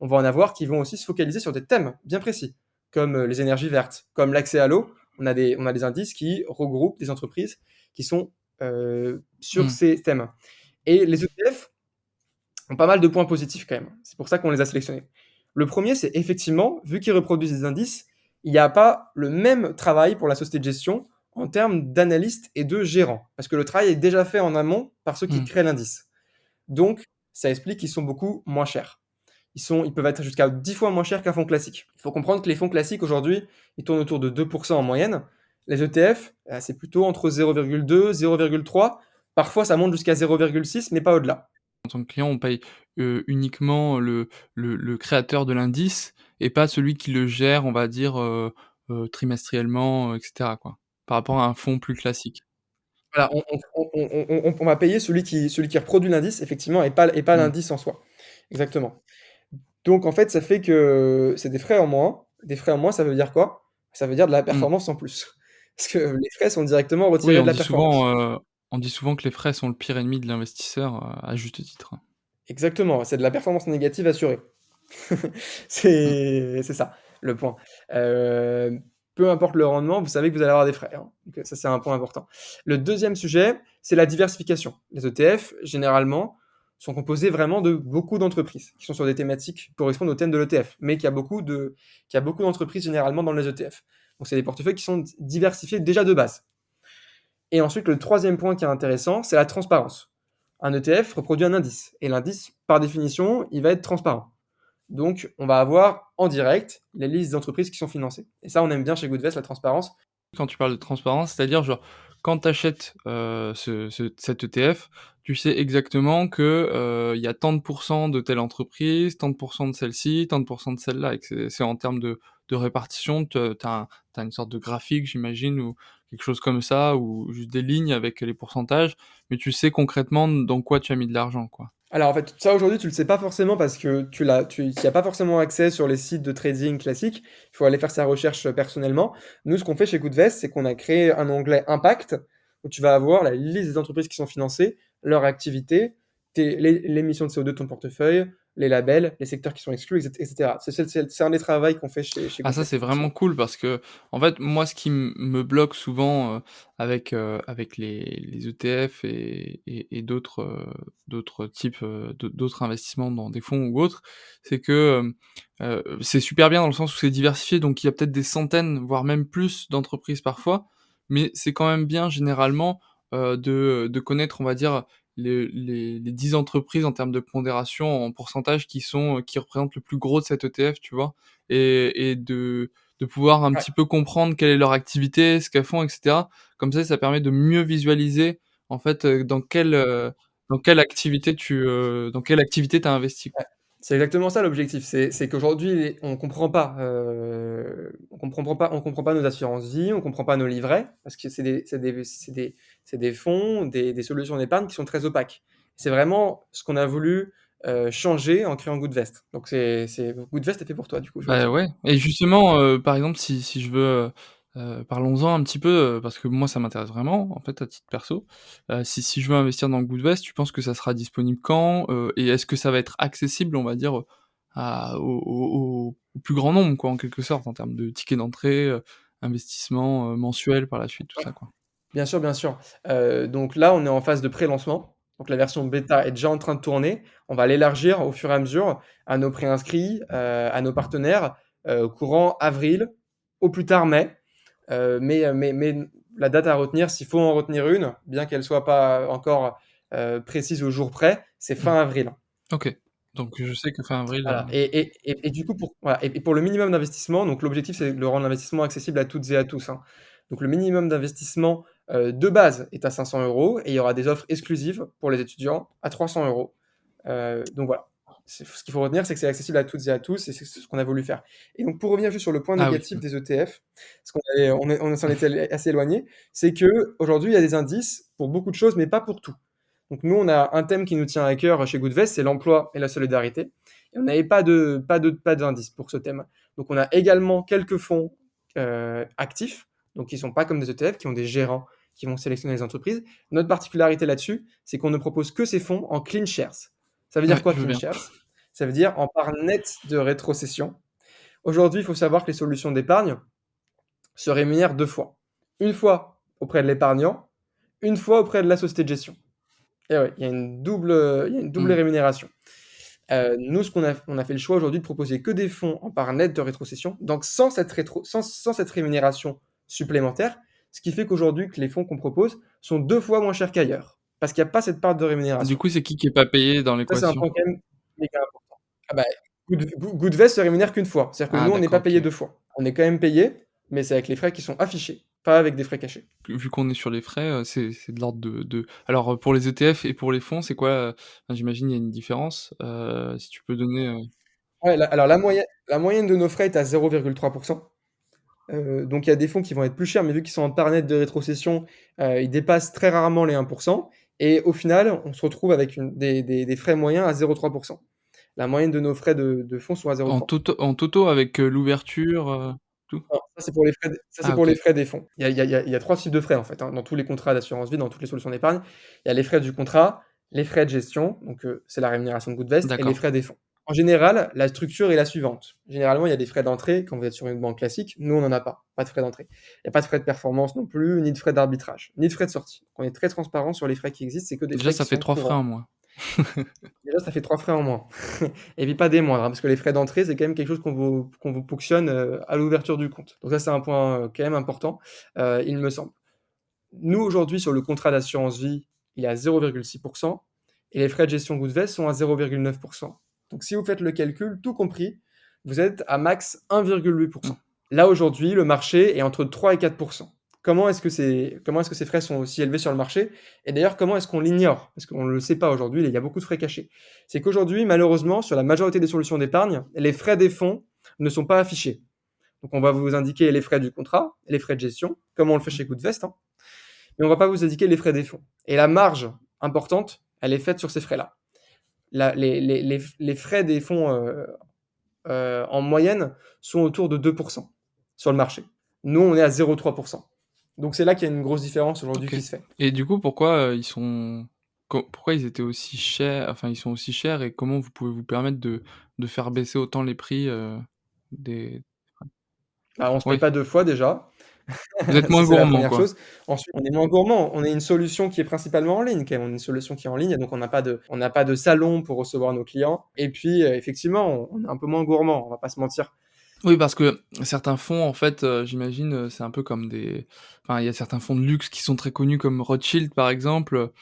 On va en avoir qui vont aussi se focaliser sur des thèmes bien précis, comme les énergies vertes, comme l'accès à l'eau. On a des indices qui regroupent des entreprises qui sont sur Mmh. ces thèmes. Et les ETF ont pas mal de points positifs quand même. C'est pour ça qu'on les a sélectionnés. Le premier, c'est effectivement, vu qu'ils reproduisent des indices, il n'y a pas le même travail pour la société de gestion en termes d'analystes et de gérants. Parce que le travail est déjà fait en amont par ceux qui Mmh. créent l'indice. Donc, ça explique qu'ils sont beaucoup moins chers. Ils peuvent être jusqu'à 10 fois moins chers qu'un fonds classique. Il faut comprendre que les fonds classiques aujourd'hui, ils tournent autour de 2% en moyenne. Les ETF, c'est plutôt entre 0,2, 0,3. Parfois, ça monte jusqu'à 0,6, mais pas au-delà. En tant que client, on paye, uniquement le créateur de l'indice et pas celui qui le gère, on va dire, trimestriellement, et cetera, quoi. Par rapport à un fonds plus classique. Voilà, on va payer celui qui reproduit l'indice, effectivement, et pas Mmh. l'indice en soi. Exactement. Donc, en fait, ça fait que c'est des frais en moins. Des frais en moins, ça veut dire quoi? Ça veut dire de la Mmh. performance en plus. Parce que les frais sont directement Oui, retirés de la performance. on dit souvent que les frais sont le pire ennemi de l'investisseur, à juste titre. Exactement, c'est de la performance négative assurée. Mmh. C'est ça, le point. Heu, Peu importe le rendement, vous savez que vous allez avoir des frais, hein, donc ça, c'est un point important. Le deuxième sujet, c'est la diversification. Les ETF, généralement, sont composés vraiment de beaucoup d'entreprises qui sont sur des thématiques qui correspondent au thème de l'ETF, mais qu'il y a beaucoup d'entreprises généralement dans les ETF. Donc c'est des portefeuilles qui sont diversifiés déjà de base. Et ensuite, le troisième point qui est intéressant, c'est la transparence. Un ETF reproduit un indice, et l'indice, par définition, il va être transparent. Donc, on va avoir en direct les listes d'entreprises qui sont financées. Et ça, on aime bien chez Goodvest, la transparence. Quand tu parles de transparence, c'est-à-dire genre quand tu achètes, cet ETF, tu sais exactement que, il y a tant de pourcents de telle entreprise, tant de pourcents de celle-ci, tant de pourcents de celle-là et que c'est en termes de répartition, te tu as une sorte de graphique j'imagine ou quelque chose comme ça ou juste des lignes avec les pourcentages, mais tu sais concrètement dans quoi tu as mis de l'argent, quoi. Alors, en fait, ça, aujourd'hui, tu le sais pas forcément parce que tu y as pas forcément accès sur les sites de trading classiques. Il faut aller faire sa recherche personnellement. Nous, ce qu'on fait chez Goodvest, c'est qu'on a créé un onglet Impact où tu vas avoir la liste des entreprises qui sont financées, leur activité, l'émission de CO2 de ton portefeuille, les labels, les secteurs qui sont exclus, etc. C'est un des travaux qu'on fait chez Ah ça, Goodvest, c'est vraiment effectivement. cool parce que en fait, moi, ce qui me bloque souvent, avec les ETF et d'autres types, d'autres investissements dans des fonds ou autres, c'est que, c'est super bien dans le sens où c'est diversifié, donc il y a peut-être des centaines, voire même plus d'entreprises parfois, mais c'est quand même bien généralement, de connaître, on va dire, les 10 entreprises en termes de pondération en pourcentage qui représentent le plus gros de cet ETF, tu vois? Et de pouvoir un Ouais. petit peu comprendre quelle est leur activité, ce qu'elles font et cetera. Comme ça permet de mieux visualiser en fait, dans quelle activité tu as investi, Ouais, quoi. c'est exactement ça l'objectif. C'est qu'aujourd'hui, on comprend pas nos assurances vie, on comprend pas nos livrets, parce que c'est des fonds, des solutions d'épargne qui sont très opaques. C'est vraiment ce qu'on a voulu, changer en créant Goodvest. Donc Goodvest est fait pour toi, du coup, je Bah, retiens. ouais et justement, par exemple, si je veux, parlons-en un petit peu, parce que moi ça m'intéresse vraiment, en fait, à titre perso. Si je veux investir dans Goodvest, tu penses que ça sera disponible quand? Et est-ce que ça va être accessible, on va dire, au plus grand nombre, quoi, en quelque sorte, en termes de tickets d'entrée, investissement, mensuel par la suite, tout Ouais. ça, quoi? Bien sûr, bien sûr. Donc là, on est en phase de pré-lancement. Donc la version bêta est déjà en train de tourner. On va l'élargir au fur et à mesure à nos préinscrits, à nos partenaires, courant avril, au plus tard mai. Mais la date à retenir, s'il faut en retenir une, bien qu'elle soit pas encore, précise au jour près, c'est Mmh. fin avril. OK. Donc je sais que fin avril, Voilà, et du coup, pour le minimum d'investissement, donc l'objectif, c'est de rendre l'investissement accessible à toutes et à tous, hein. Donc le minimum d'investissement, de base est à 500 € et il y aura des offres exclusives pour les étudiants à 300 €. Donc voilà, ce qu'il faut retenir, c'est que c'est accessible à toutes et à tous et c'est ce qu'on a voulu faire. Et donc pour revenir juste sur le point ah oui, négatif des ETF, parce on s'en était assez éloigné, c'est qu'aujourd'hui, il y a des indices pour beaucoup de choses, mais pas pour tout. Donc nous, on a un thème qui nous tient à cœur chez Goodvest, c'est l'emploi et la solidarité. Et on n'avait pas d'indice pour ce thème. Donc on a également quelques fonds actifs, donc qui ne sont pas comme des ETF, qui ont des gérants qui vont sélectionner les entreprises. Notre particularité là-dessus, c'est qu'on ne propose que ces fonds en clean shares. Ça veut dire Ouais, quoi je veux clean bien. shares? Ça veut dire en part nette de rétrocession. Aujourd'hui, il faut savoir que les solutions d'épargne se rémunèrent 2 fois. Une fois auprès de l'épargnant, une fois auprès de la société de gestion. Et ouais, il y a une double Mmh. rémunération. Nous, on a fait le choix aujourd'hui de proposer que des fonds en part nette de rétrocession, donc sans cette rémunération supplémentaire, ce qui fait qu'aujourd'hui que les fonds qu'on propose sont 2 fois moins chers qu'ailleurs, parce qu'il y a pas cette part de Du rémunération. coup, c'est qui est pas payé dans Ça, c'est un l'équation? point quand même méga important. Ah bah, Goodvest se rémunère qu'une fois. C'est-à-dire que Ah nous, on n'est pas d'accord, payé OK. 2 fois. On est quand même payé, mais c'est avec les frais qui sont affichés, pas avec des frais cachés. Vu qu'on est sur les frais, c'est de l'ordre de alors, pour les ETF et pour les fonds, c'est quoi, enfin, j'imagine il y a une différence, si tu peux donner, Ouais, la moyenne de nos frais est à 0,3. Donc il y a des fonds qui vont être plus chers, mais vu qu'ils sont en part nette de rétrocession, ils dépassent très rarement les 1 et au final, on se retrouve avec des frais moyens à 0,3. La moyenne de nos frais de fonds sont à 0,3. en toto avec, l'ouverture, tout? Non, ça c'est Ah pour les OK, frais des fonds. Il y a 3 types de frais en fait, hein, dans tous les contrats d'assurance vie, dans toutes les solutions d'épargne. Il y a les frais du contrat, les frais de gestion, donc c'est la rémunération de Goodvest et les d'accord. frais des fonds. En général, la structure est la suivante. Généralement, il y a des frais d'entrée quand vous êtes sur une banque classique. Nous, on n'en a pas, pas de frais d'entrée. Il y a pas de frais de performance non plus, ni de frais d'arbitrage, ni de frais de sortie. Donc on est très transparent sur les frais qui existent, c'est que des Déjà, frais qui ça fait sont 3 frais en courants. moins. Déjà, ça fait 3 frais en moins et puis pas des moindres, hein, parce que les frais d'entrée, c'est quand même quelque chose qu'on vous ponctionne, à l'ouverture du compte. Donc ça, c'est un point, quand même important, il me semble. Nous, aujourd'hui, sur le contrat d'assurance vie, il est à 0,6 et les frais de gestion Goodvest sont à 0,9. Donc si vous faites le calcul, tout compris, vous êtes à max 1,8. Mmh. Là, aujourd'hui, le marché est entre 3 et 4. Comment est-ce que ces frais sont aussi élevés sur le marché? Et d'ailleurs, comment est-ce qu'on l'ignore? Parce qu'on ne le sait pas aujourd'hui, il y a beaucoup de frais cachés. C'est qu'aujourd'hui, malheureusement, sur la majorité des solutions d'épargne, les frais des fonds ne sont pas affichés. Donc on va vous indiquer les frais du contrat, les frais de gestion, comme on le fait Mmh. chez Goodvest, hein, mais on va pas vous indiquer les frais des fonds. Et la marge importante, elle est faite sur ces frais-là. Les frais des fonds, en moyenne, sont autour de 2% sur le marché. Nous, on est à 0,3. Donc c'est là qu'il y a une grosse différence aujourd'hui OK. qui se fait. Et du coup, pourquoi, ils sont pourquoi ils étaient aussi chers, enfin, ils sont aussi chers et comment vous pouvez vous permettre de faire baisser autant les prix, des Bah, on se paye oui, pas 2 fois déjà, vous êtes ça moins c'est la gourmand, première quoi? chose. Ensuite, on est moins gourmand. On est une solution qui est principalement en ligne quand même. On est une solution qui est en ligne, donc on n'a pas de salon pour recevoir nos clients et puis, effectivement, on est un peu moins gourmand, on va pas se mentir. Oui, parce que certains fonds, en fait, j'imagine, c'est un peu comme des enfin, il y a certains fonds de luxe qui sont très connus comme Rothschild, par exemple,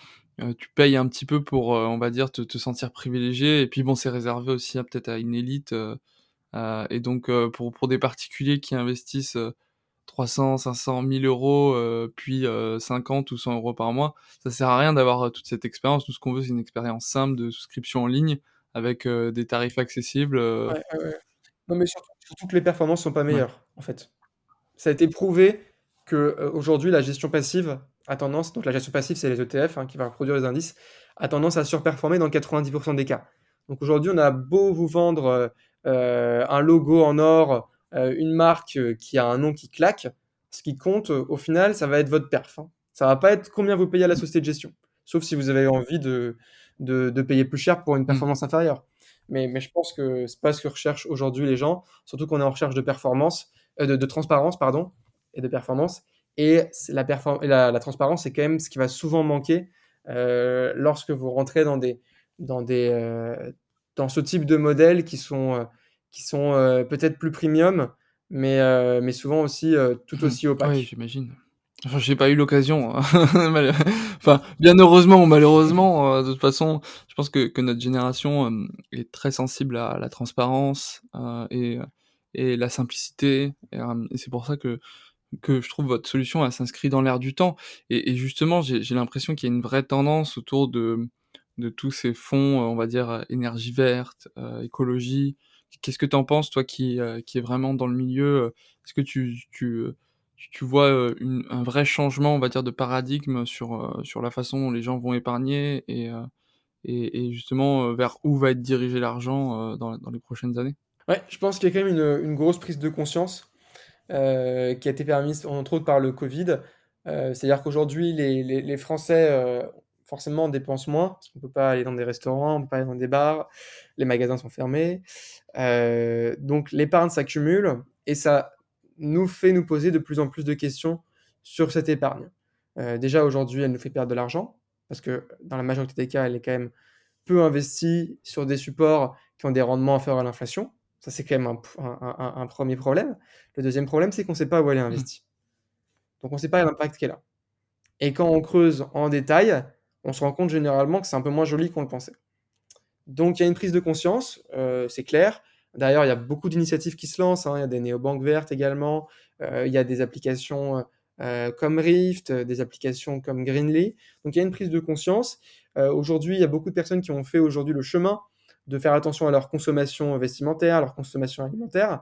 tu payes un petit peu pour, on va dire, te sentir privilégié et puis bon, c'est réservé aussi à peut-être à une élite, et donc pour des particuliers qui investissent, 300-500 000 €, puis 50 ou 100 € par mois, ça sert à rien d'avoir, toute cette expérience. Nous, ce qu'on veut, c'est une expérience simple de souscription en ligne avec, des tarifs accessibles, Ouais, ouais, ouais. Non, mais surtout que les performances sont pas ouais. meilleures, en fait. Ça a été prouvé que, aujourd'hui, la gestion passive a tendance donc la gestion passive, c'est les ETF, hein, qui va reproduire les indices, a tendance à surperformer dans 90 des cas. Donc aujourd'hui, on a beau vous vendre, un logo en or, une marque, qui a un nom qui claque, ce qui compte, au final, ça va être votre perf, hein. Ça va pas être combien vous payez à la société de gestion. Sauf si vous avez envie de payer plus cher pour une Mmh. performance inférieure. Mais je pense que c'est pas ce que recherchent aujourd'hui les gens, surtout qu'on est en recherche de performance, de transparence, pardon, et de performance. Et c'est la transparence, c'est quand même ce qui va souvent manquer lorsque vous rentrez dans des, dans ce type de modèles qui sont peut-être plus premium, mais souvent aussi tout Mmh. aussi Oui, opaques. j'imagine. Enfin, j'ai pas eu l'occasion, mal enfin, bien heureusement ou malheureusement, de toute façon, je pense que notre génération, est très sensible à la transparence, et la simplicité, et c'est pour ça que je trouve votre solution, elle s'inscrit dans l'air du temps et justement, j'ai l'impression qu'il y a une vraie tendance autour de tous ces fonds, on va dire, énergie verte, écologie. Qu'est-ce que tu en penses, toi qui est vraiment dans le milieu, est-ce que tu vois, un vrai changement, on va dire, de paradigme sur la façon dont les gens vont épargner et justement, vers où va être dirigé l'argent, dans les prochaines années? Ouais, je pense qu'il y a quand même une grosse prise de conscience qui a été permise entre autres par le Covid, C'est-à-dire qu'aujourd'hui les Français, forcément dépensent moins, parce qu'on peut pas aller dans des restaurants, on peut pas aller dans des bars, les magasins sont fermés. Donc l'épargne s'accumule et ça nous fait nous poser de plus en plus de questions sur cette épargne. Déjà aujourd'hui, elle nous fait perdre de l'argent, parce que dans la majorité des cas, elle est quand même peu investie sur des supports qui ont des rendements inférieurs à l'inflation. Ça, c'est quand même un 1er problème. Le deuxième problème, c'est qu'on ne sait pas où elle est Mmh. investie. Donc on ne sait pas l'impact qu'elle a. Et quand on creuse en détail, on se rend compte généralement que c'est un peu moins joli qu'on le pensait. Donc il y a une prise de conscience, c'est clair. D'ailleurs, il y a beaucoup d'initiatives qui se lancent, hein. Il y a des néobanques vertes également, il y a des applications, comme Rift, des applications comme Greenly. Donc il y a une prise de conscience. Aujourd'hui, il y a beaucoup de personnes qui ont fait aujourd'hui le chemin de faire attention à leur consommation vestimentaire, à leur consommation alimentaire.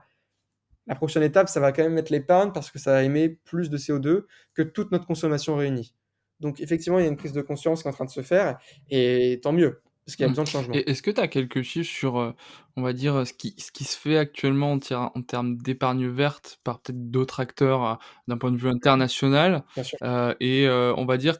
La prochaine étape, ça va quand même être l'épargne parce que ça va émettre plus de CO2 que toute notre consommation réunie. Donc effectivement, il y a une prise de conscience qui est en train de se faire et tant mieux, parce qu'il y a Mmh. besoin de changement. Et est-ce que tu as quelques chiffres sur, on va dire, ce qui se fait actuellement en termes d'épargne verte par peut-être d'autres acteurs, d'un point de vue international? Bien sûr. On va dire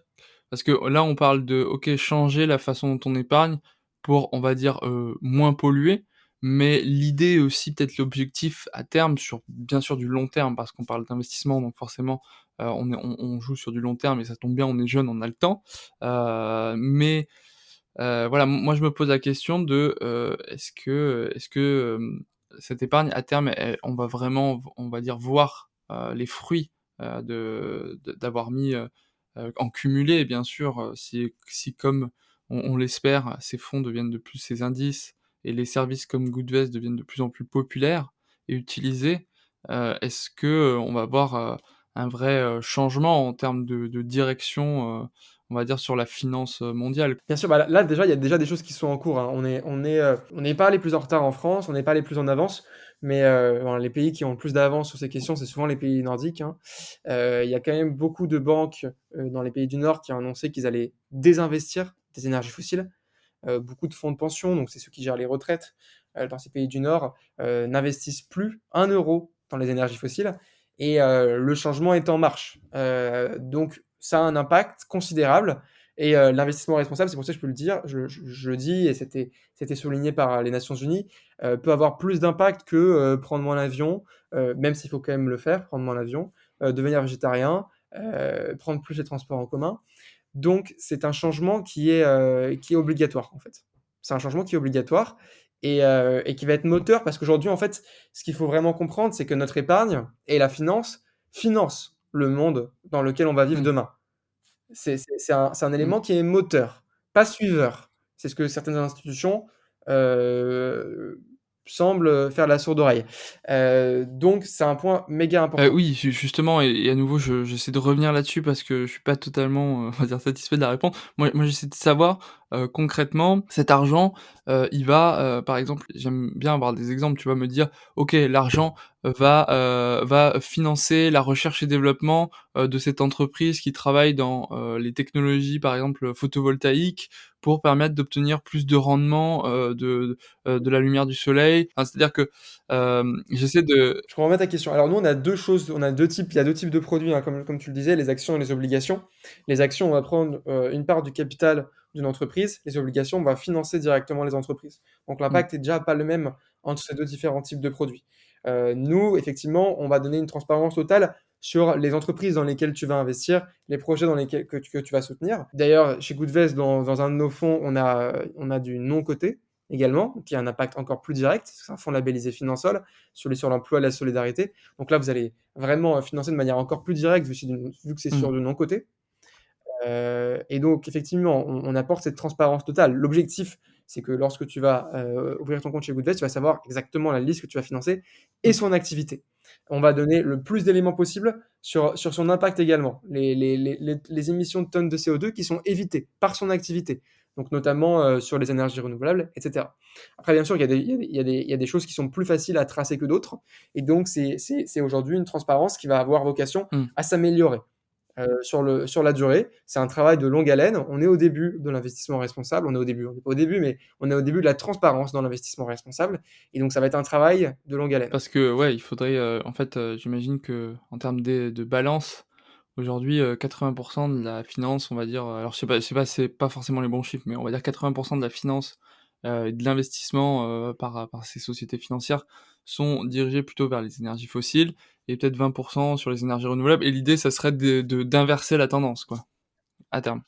parce que là, on parle de, OK, changer la façon dont on épargne pour, on va dire, moins polluer, mais l'idée aussi, peut-être l'objectif à terme sur bien sûr du long terme, parce qu'on parle d'investissement, donc forcément, on joue sur du long terme et ça tombe bien, on est jeune, on a le temps. Mais voilà, moi je me pose la question de, cette épargne à terme, on va vraiment on va dire voir, les fruits, d'avoir mis, en cumulé bien sûr, si comme on l'espère, ces fonds deviennent de plus ces indices et les services comme Goodvest deviennent de plus en plus populaires et utilisés, est-ce que, on va voir, un vrai, changement en termes de direction, on va dire sur la finance, mondiale? Bien sûr, bah, là déjà, il y a déjà des choses qui sont en cours, hein. On n'est pas les plus en retard en France, on n'est pas les plus en avance, mais bon, les pays qui ont le plus d'avance sur ces questions, c'est souvent les pays nordiques, hein. Il y a quand même beaucoup de banques, dans les pays du Nord qui ont annoncé qu'ils allaient désinvestir des énergies fossiles. Beaucoup de fonds de pension, donc c'est ceux qui gèrent les retraites, dans ces pays du Nord, n'investissent plus un euro dans les énergies fossiles et le changement est en marche. Donc ça a un impact considérable et l'investissement responsable, c'est pour ça que je peux le dire, je le dis et c'était souligné par les Nations unies, peut avoir plus d'impact que, prendre moins l'avion, même s'il faut quand même le faire, prendre moins l'avion, devenir végétarien, prendre plus les transports en commun. Donc c'est un changement qui est obligatoire, en fait. C'est un changement qui est obligatoire et qui va être moteur parce qu'aujourd'hui, en fait, ce qu'il faut vraiment comprendre, c'est que notre épargne et la finance financent le monde dans lequel on va vivre Mmh, demain. C'est un mmh. élément qui est moteur, pas suiveur. C'est ce que certaines institutions, heu, semblent faire la sourde oreille. Donc c'est un point méga important. Oui, justement et à nouveau j'essaie de revenir là-dessus parce que je suis pas totalement, on va dire satisfait de la réponse. Moi j'essaie de savoir, concrètement cet argent, il va, par exemple, j'aime bien avoir des exemples, tu vois? Me dire: «OK, l'argent va financer la recherche et développement, de cette entreprise qui travaille dans, les technologies, par exemple, photovoltaïques pour permettre d'obtenir plus de rendement, de la lumière du soleil». Enfin, c'est-à-dire que, j'essaie de Je comprends bien ta question. Alors nous, on a 2 choses, on a 2 types il y a 2 types de produits, hein, comme tu le disais, les actions et les obligations. Les actions, on va prendre, une part du capital d'une entreprise. Les obligations, on va financer directement les entreprises. Donc mmh. l'impact est déjà pas le même entre ces 2 différents types de produits. Nous, effectivement, on va donner une transparence totale sur les entreprises dans lesquelles tu vas investir, les projets dans lesquels que tu vas soutenir. D'ailleurs, chez Goodvest, dans un de nos fonds, on a du non coté également, qui a un impact encore plus direct. C'est un fonds labellisé Finansol sur l'emploi et la solidarité. Donc là, vous allez vraiment financer de manière encore plus directe vu que c'est Mmh. sur du non-coté. Et donc effectivement, on apporte cette transparence totale. L'objectif, c'est que lorsque tu vas, ouvrir ton compte chez Goodvest, tu vas savoir exactement la liste que tu vas financer et Mmh. son activité. On va donner le plus d'éléments possible sur son impact également. Les émissions de tonnes de CO2 qui sont évitées par son activité, donc notamment, sur les énergies renouvelables et cetera. Après bien sûr, il y a des choses qui sont plus faciles à tracer que d'autres et donc c'est aujourd'hui une transparence qui va avoir vocation Mmh. à s'améliorer. Sur la durée. C'est un travail de longue haleine. On est au début de l'investissement responsable. On n'est pas au début, mais on est au début de la transparence dans l'investissement responsable et donc ça va être un travail de longue haleine. Parce que, ouais, il faudrait, en fait, j'imagine qu'en termes de balance, Aujourd'hui, 80 de la finance, on va dire, alors c'est pas forcément les bons chiffres, mais on va dire 80 de la finance, et de l'investissement, par ces sociétés financières sont dirigés plutôt vers les énergies fossiles et peut-être 20 sur les énergies renouvelables et l'idée, ça serait d'inverser la tendance, quoi, à terme.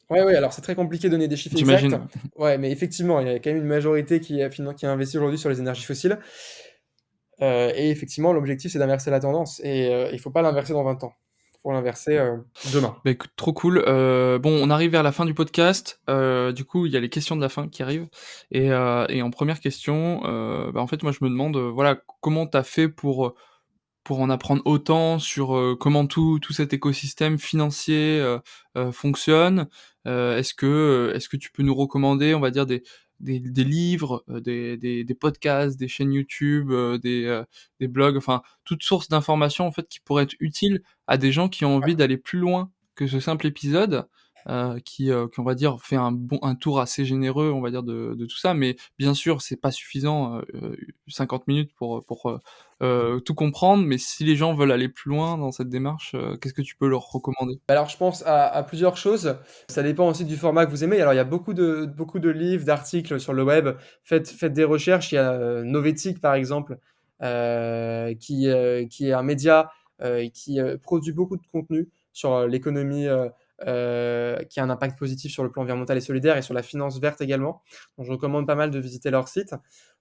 Ouais, ouais, alors c'est très compliqué de donner des chiffres exacts. J'imagine, ouais. Ouais, mais effectivement, il y a quand même une majorité qui investit aujourd'hui sur les énergies fossiles, et effectivement, l'objectif, c'est d'inverser la tendance et il faut pas l'inverser dans 20 ans. Il faut l'inverser, demain. Bah, écoute, trop cool, bon, on arrive vers la fin du podcast, du coup, il y a les questions de la fin qui arrivent et en première question, bah, en fait, moi, je me demande, voilà, comment tu as fait pour en apprendre autant sur, comment tout cet écosystème financier, fonctionne. Est-ce que tu peux nous recommander, on va dire des livres, des podcasts, des chaînes YouTube, des blogs, enfin toutes sources d'informations en fait qui pourraient être utiles à des gens qui ont envie d'aller plus loin que ce simple épisode, qui on va dire fait un tour assez généreux, on va dire de tout ça. Mais bien sûr, c'est pas suffisant, 50 minutes pour tout comprendre, mais si les gens veulent aller plus loin dans cette démarche, qu'est-ce que tu peux leur recommander? Alors je pense à plusieurs choses. Ça dépend aussi du format que vous aimez. Alors il y a beaucoup de livres, d'articles sur le web. Faites des recherches. Il y a, Novetic par exemple, qui est un média, qui, produit beaucoup de contenu sur, l'économie, qui a un impact positif sur le plan environnemental et solidaire et sur la finance verte également. Donc je recommande pas mal de visiter leur site.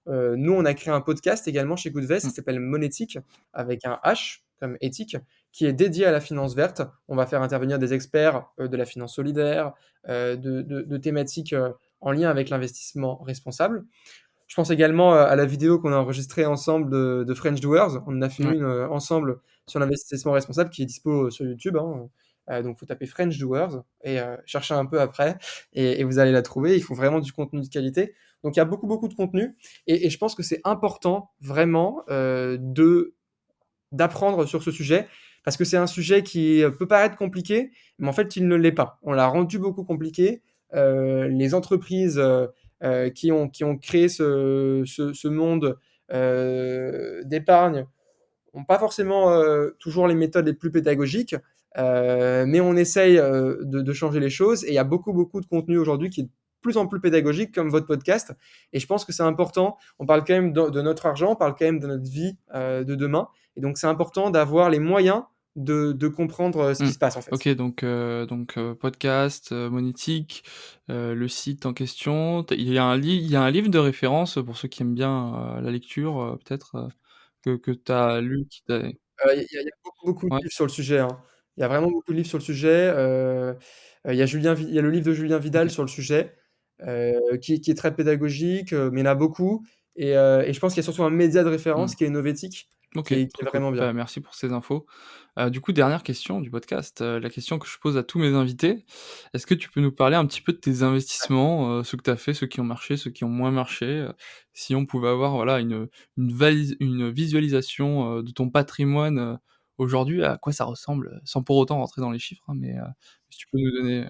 Nous, on a créé un podcast également chez Goodvest Mmh, qui s'appelle Monétique, avec un H comme éthique, qui est dédié à la finance verte. On va faire intervenir des experts, de la finance solidaire, de thématiques, en lien avec l'investissement responsable. Je pense également, à la vidéo qu'on a enregistrée ensemble de French Doers. On en a fait ouais. une, ensemble sur l'investissement responsable qui est dispo sur YouTube, hein, donc faut taper French Doers et chercher un peu après et vous allez la trouver. Ils font vraiment du contenu de qualité. Donc il y a beaucoup, beaucoup de contenu et je pense que c'est important vraiment, d'apprendre sur ce sujet, parce que c'est un sujet qui peut paraître compliqué, mais en fait, il ne l'est pas. On l'a rendu beaucoup compliqué. Les entreprises qui ont créé ce monde d'épargne ont pas forcément toujours les méthodes les plus pédagogiques, mais on essaye de changer les choses. Et il y a beaucoup, beaucoup de contenu aujourd'hui qui est de plus en plus pédagogique, comme votre podcast. Et je pense que c'est important. On parle quand même de notre argent, on parle quand même de notre vie de demain. Et donc, c'est important d'avoir les moyens de comprendre ce Mmh. qui se passe, en fait. OK, podcast, monétique, le site en question. Tu il y a un livre de référence, pour ceux qui aiment bien, la lecture, peut-être, que tu as lu qui t'a Il y a beaucoup, beaucoup de ouais, livres sur le sujet, hein. Il y a vraiment beaucoup de livres sur le sujet. Il y a le livre de Julien Vidal OK. sur le sujet, qui est très pédagogique, mais il y en a beaucoup et je pense qu'il y a surtout un média de Mmh. référence qui est Novetic, OK, qui trop est cool. vraiment bien. Bah, merci pour ces infos. Du coup, dernière question du podcast, la question que je pose à tous mes invités. Est-ce que tu peux nous parler un petit peu de tes investissements, ceux que tu as fait, ceux qui ont marché, ceux qui ont moins marché? Si on pouvait avoir, voilà, une visualisation, de ton patrimoine, aujourd'hui, à quoi ça ressemble? Sans pour autant rentrer dans les chiffres, hein, mais si tu peux nous donner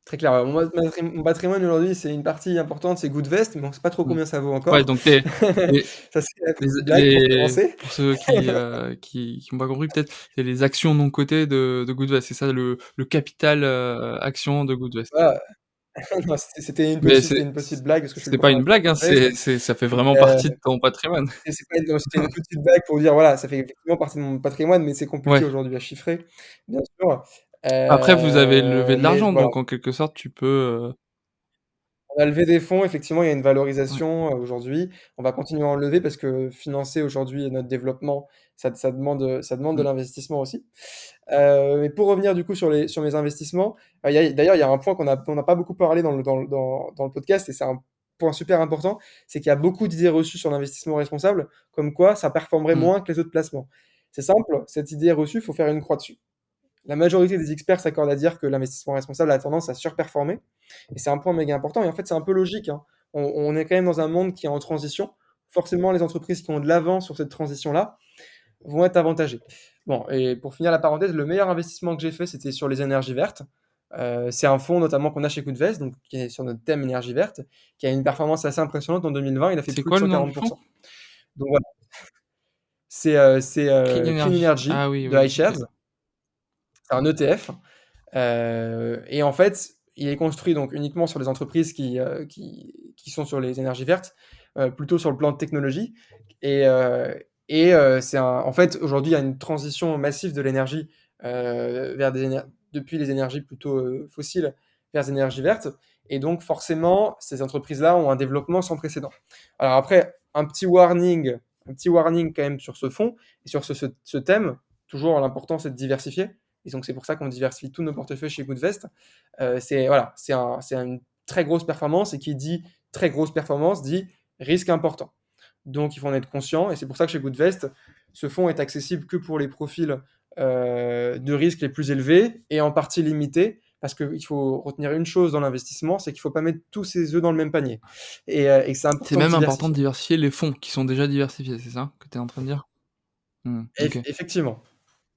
Très clair, ouais. Mon patrimoine aujourd'hui, c'est une partie importante, c'est Goodvest, mais on sait pas trop mmh. combien ça vaut Ouais, encore. donc tu les Ça, c'est la petite blague pour les commencer. pour ceux qui ont pas compris peut-être, c'est les actions non cotées de Goodvest, c'est ça le capital, action de Goodvest? Voilà. Non, Mais c'était une petite blague parce que je suis le c'est pas une cofondateur de blague, hein, Goodvest. ça fait vraiment partie de ton patrimoine. C'est pas une c'était une petite blague pour dire, voilà, ça fait effectivement partie de mon patrimoine, mais c'est compliqué Ouais. aujourd'hui à chiffrer, bien sûr. Après vous avez levé de Mais l'argent, voilà, donc en quelque sorte tu peux, on a levé des fonds, effectivement, il y a une ouais. valorisation, aujourd'hui. On va continuer à en lever parce que financer aujourd'hui notre développement, ça demande de Mmh, l'investissement aussi. Mais pour revenir du coup sur mes investissements, il y a un point qu'on n'a pas beaucoup parlé dans le podcast et c'est un point super important, c'est qu'il y a beaucoup d'idées reçues sur l'investissement responsable, comme quoi ça performerait mmh, moins que les autres placements. C'est simple, cette idée reçue, il faut faire une croix dessus. La majorité des experts s'accordent à dire que l'investissement responsable a tendance à surperformer et c'est un point méga important et en fait, c'est un peu logique, hein. On est quand même dans un monde qui est en transition. Forcément, les entreprises qui ont de l'avance sur cette transition-là vont être avantagées. Bon et pour finir la parenthèse, le meilleur investissement que j'ai fait, c'était sur les énergies vertes. C'est un fonds notamment qu'on a chez Goodvest, donc qui est sur notre thème énergie verte, qui a une performance assez impressionnante en 2020, il a fait c'est plus de quoi le nom du 140. fonds? Donc voilà, c'est Clean Clean Energy. Energy Ah oui, de oui, OK. iShares. c'est un ETF. Et en fait, il est construit donc uniquement sur les entreprises qui sont sur les énergies vertes, plutôt sur le plan de technologie. Et c'est en fait, aujourd'hui, il y a une transition massive de l'énergie, vers depuis les énergies plutôt, fossiles vers les énergies vertes. Et donc forcément, ces entreprises-là ont un développement sans précédent. Alors après, un petit warning quand même sur ce fonds et sur ce thème. Toujours, l'important, c'est de diversifier. Et donc, c'est pour ça qu'on diversifie tous nos portefeuilles chez Goodvest. C'est voilà, c'est une très grosse performance, et qui dit très grosse performance dit risque important. Donc, il faut en être conscient, et c'est pour ça que chez Goodvest, ce fonds est accessible que pour les profils de risque les plus élevés et en partie limités, parce qu'il faut retenir une chose dans l'investissement, c'est qu'il ne faut pas mettre tous ses œufs dans le même panier, et que c'est C'est important de même important de diversifier. diversifier les fonds qui sont déjà diversifiés, c'est ça que tu es en train de dire? OK. Effectivement,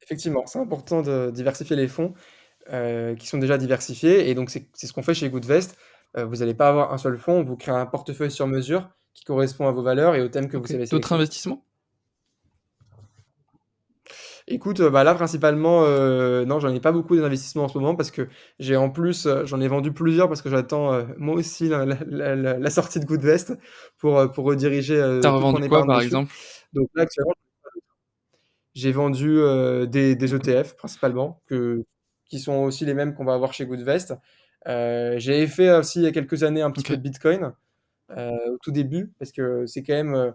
effectivement, c'est important de diversifier les fonds qui sont déjà diversifiés, et donc c'est ce qu'on fait chez Goodvest. Vous n'allez pas avoir un seul fonds, on vous crée un portefeuille sur mesure qui correspond à vos valeurs et aux thèmes que vous OK. savez D'autres sélectionner. investissements? Écoute, bah, là principalement, non, j'en ai pas beaucoup d'investissements en ce moment, parce que j'ai en plus, j'en ai vendu plusieurs, parce que j'attends, moi aussi la sortie de Goodvest pour rediriger, Tu as toute mon revendu quoi, épargne par dessus. exemple? Donc là actuellement, j'ai vendu, des OK. ETF principalement, qui sont aussi les mêmes qu'on va avoir chez Goodvest. J'avais fait aussi il y a quelques années un petit peu OK. de Bitcoin, au tout début, parce que c'est quand même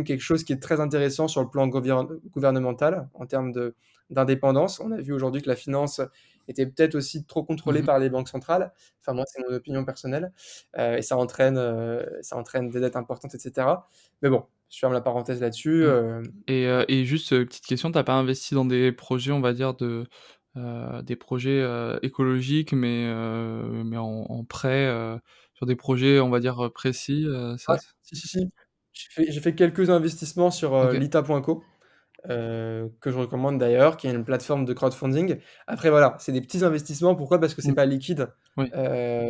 quelque chose qui est très intéressant sur le plan gouvernemental, en termes d'indépendance. On a vu aujourd'hui que la finance était peut-être aussi trop contrôlée Mmh. par les banques centrales. Enfin, moi, c'est mon opinion personnelle, et ça entraîne des dettes importantes, et cetera. Mais bon, je ferme la parenthèse là-dessus. Mmh. Et juste, petite question, tu as pas investi dans des projets, on va dire des projets, écologiques, mais en prêt, sur des projets, on va dire, précis, Ah, ça c si, si, si. J'ai fait quelques investissements sur, OK. Lita.co, que je recommande d'ailleurs, qui est une plateforme de crowdfunding. Après voilà, c'est des petits investissements. Pourquoi? Parce que c'est Mmh. pas liquide, Oui.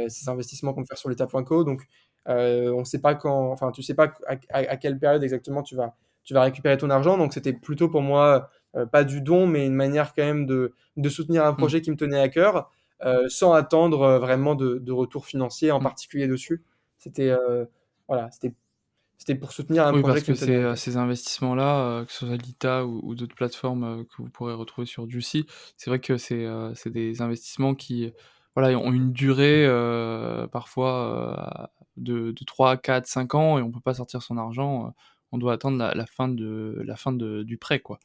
ces investissements qu'on peut faire sur Lita.co. Donc, on sait pas quand, enfin, tu sais pas à quelle période exactement tu vas récupérer ton argent. Donc c'était plutôt pour moi, pas du don, mais une manière quand même de soutenir un Mmh. projet qui me tenait à cœur, sans attendre, vraiment de retour financier en Mmh. particulier dessus. C'était, voilà, c'était pour soutenir un Oui, projet parce qui que me tenait à cœur. ces investissements-là, que ce soit Lita ou d'autres plateformes, que vous pourrez retrouver sur Juicy, c'est vrai que c'est des investissements qui, voilà, ont une durée, parfois, de 3, 4, 5 ans, et on peut pas sortir son argent, on doit attendre la fin du prêt, quoi,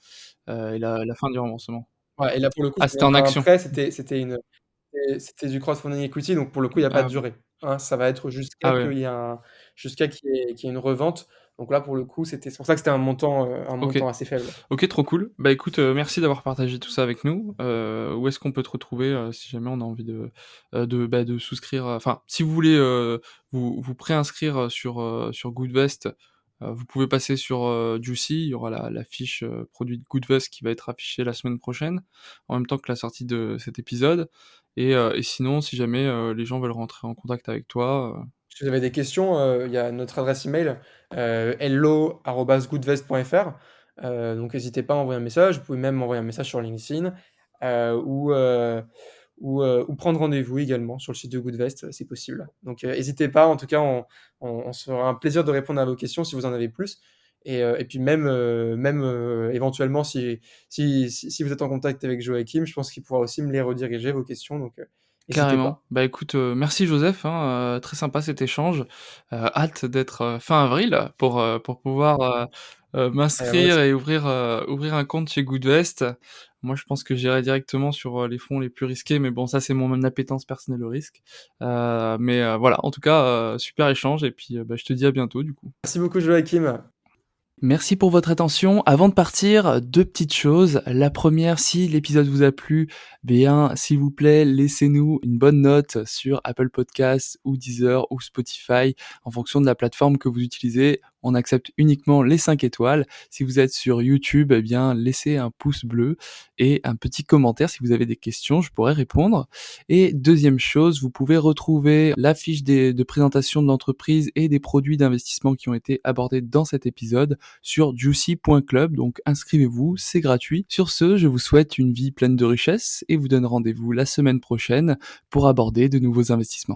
et la fin du remboursement. Ouais, et là, pour le coup, Ah, c'est c'était même en pas un action? prêt, c'était du crowdfunding equity, donc pour le coup, il y a pas de Ah OK. durée, hein. Ça va être Ah ouais. jusqu'à qu'il y ait une revente. Donc là, pour le coup, c'est pour ça que c'était un OK. montant assez faible. OK, trop cool. Bah, écoute, merci d'avoir partagé tout ça avec nous. Où est-ce qu'on peut te retrouver, si jamais on a envie de souscrire, enfin, si vous voulez, vous préinscrire, sur Goodvest, vous pouvez passer sur, Juicy. Il y aura la fiche, produit de Goodvest qui va être affichée la semaine prochaine, en même temps que la sortie de cet épisode, et sinon, si jamais, les gens veulent rentrer en contact avec toi, Si vous avez des questions, il y a notre adresse email, hello@goodvest.fr, donc n'hésitez pas à envoyer un message. Vous pouvez même m'envoyer un message sur LinkedIn, ou prendre rendez-vous également sur le site de Goodvest, c'est possible. Donc hésitez pas, en tout cas, on se fera un plaisir de répondre à vos questions si vous en avez plus, et puis même, éventuellement, si vous êtes en contact avec Joachim, je pense qu'il pourra aussi me les rediriger, vos questions, donc n'hésitez carrément. pas. Bah, écoute, merci Joseph, hein, très sympa cet échange. Hâte d'être, fin avril pour pouvoir, Moi m'inscrire aussi. et ouvrir un compte chez Goodvest. Moi, je pense que j'irai directement sur, les fonds les plus risqués, mais bon, ça, c'est mon appétence personnelle au risque. Mais voilà, en tout cas, super échange, et puis, bah, je te dis à bientôt, du coup. Merci beaucoup, Joachim. Merci pour votre attention. Avant de partir, 2 petites choses. La première, si l'épisode vous a plu, bien, s'il vous plaît, laissez-nous une bonne note sur Apple Podcasts ou Deezer ou Spotify, en fonction de la plateforme que vous utilisez on accepte uniquement les 5 étoiles. Si vous êtes sur YouTube, eh bien, laissez un pouce bleu et un petit commentaire si vous avez des questions, je pourrais répondre. Et deuxième chose, vous pouvez retrouver la fiche de présentation de l'entreprise et des produits d'investissement qui ont été abordés dans cet épisode sur juicy.club, donc inscrivez-vous, c'est gratuit. Sur ce, je vous souhaite une vie pleine de richesses et vous donne rendez-vous la semaine prochaine pour aborder de nouveaux investissements.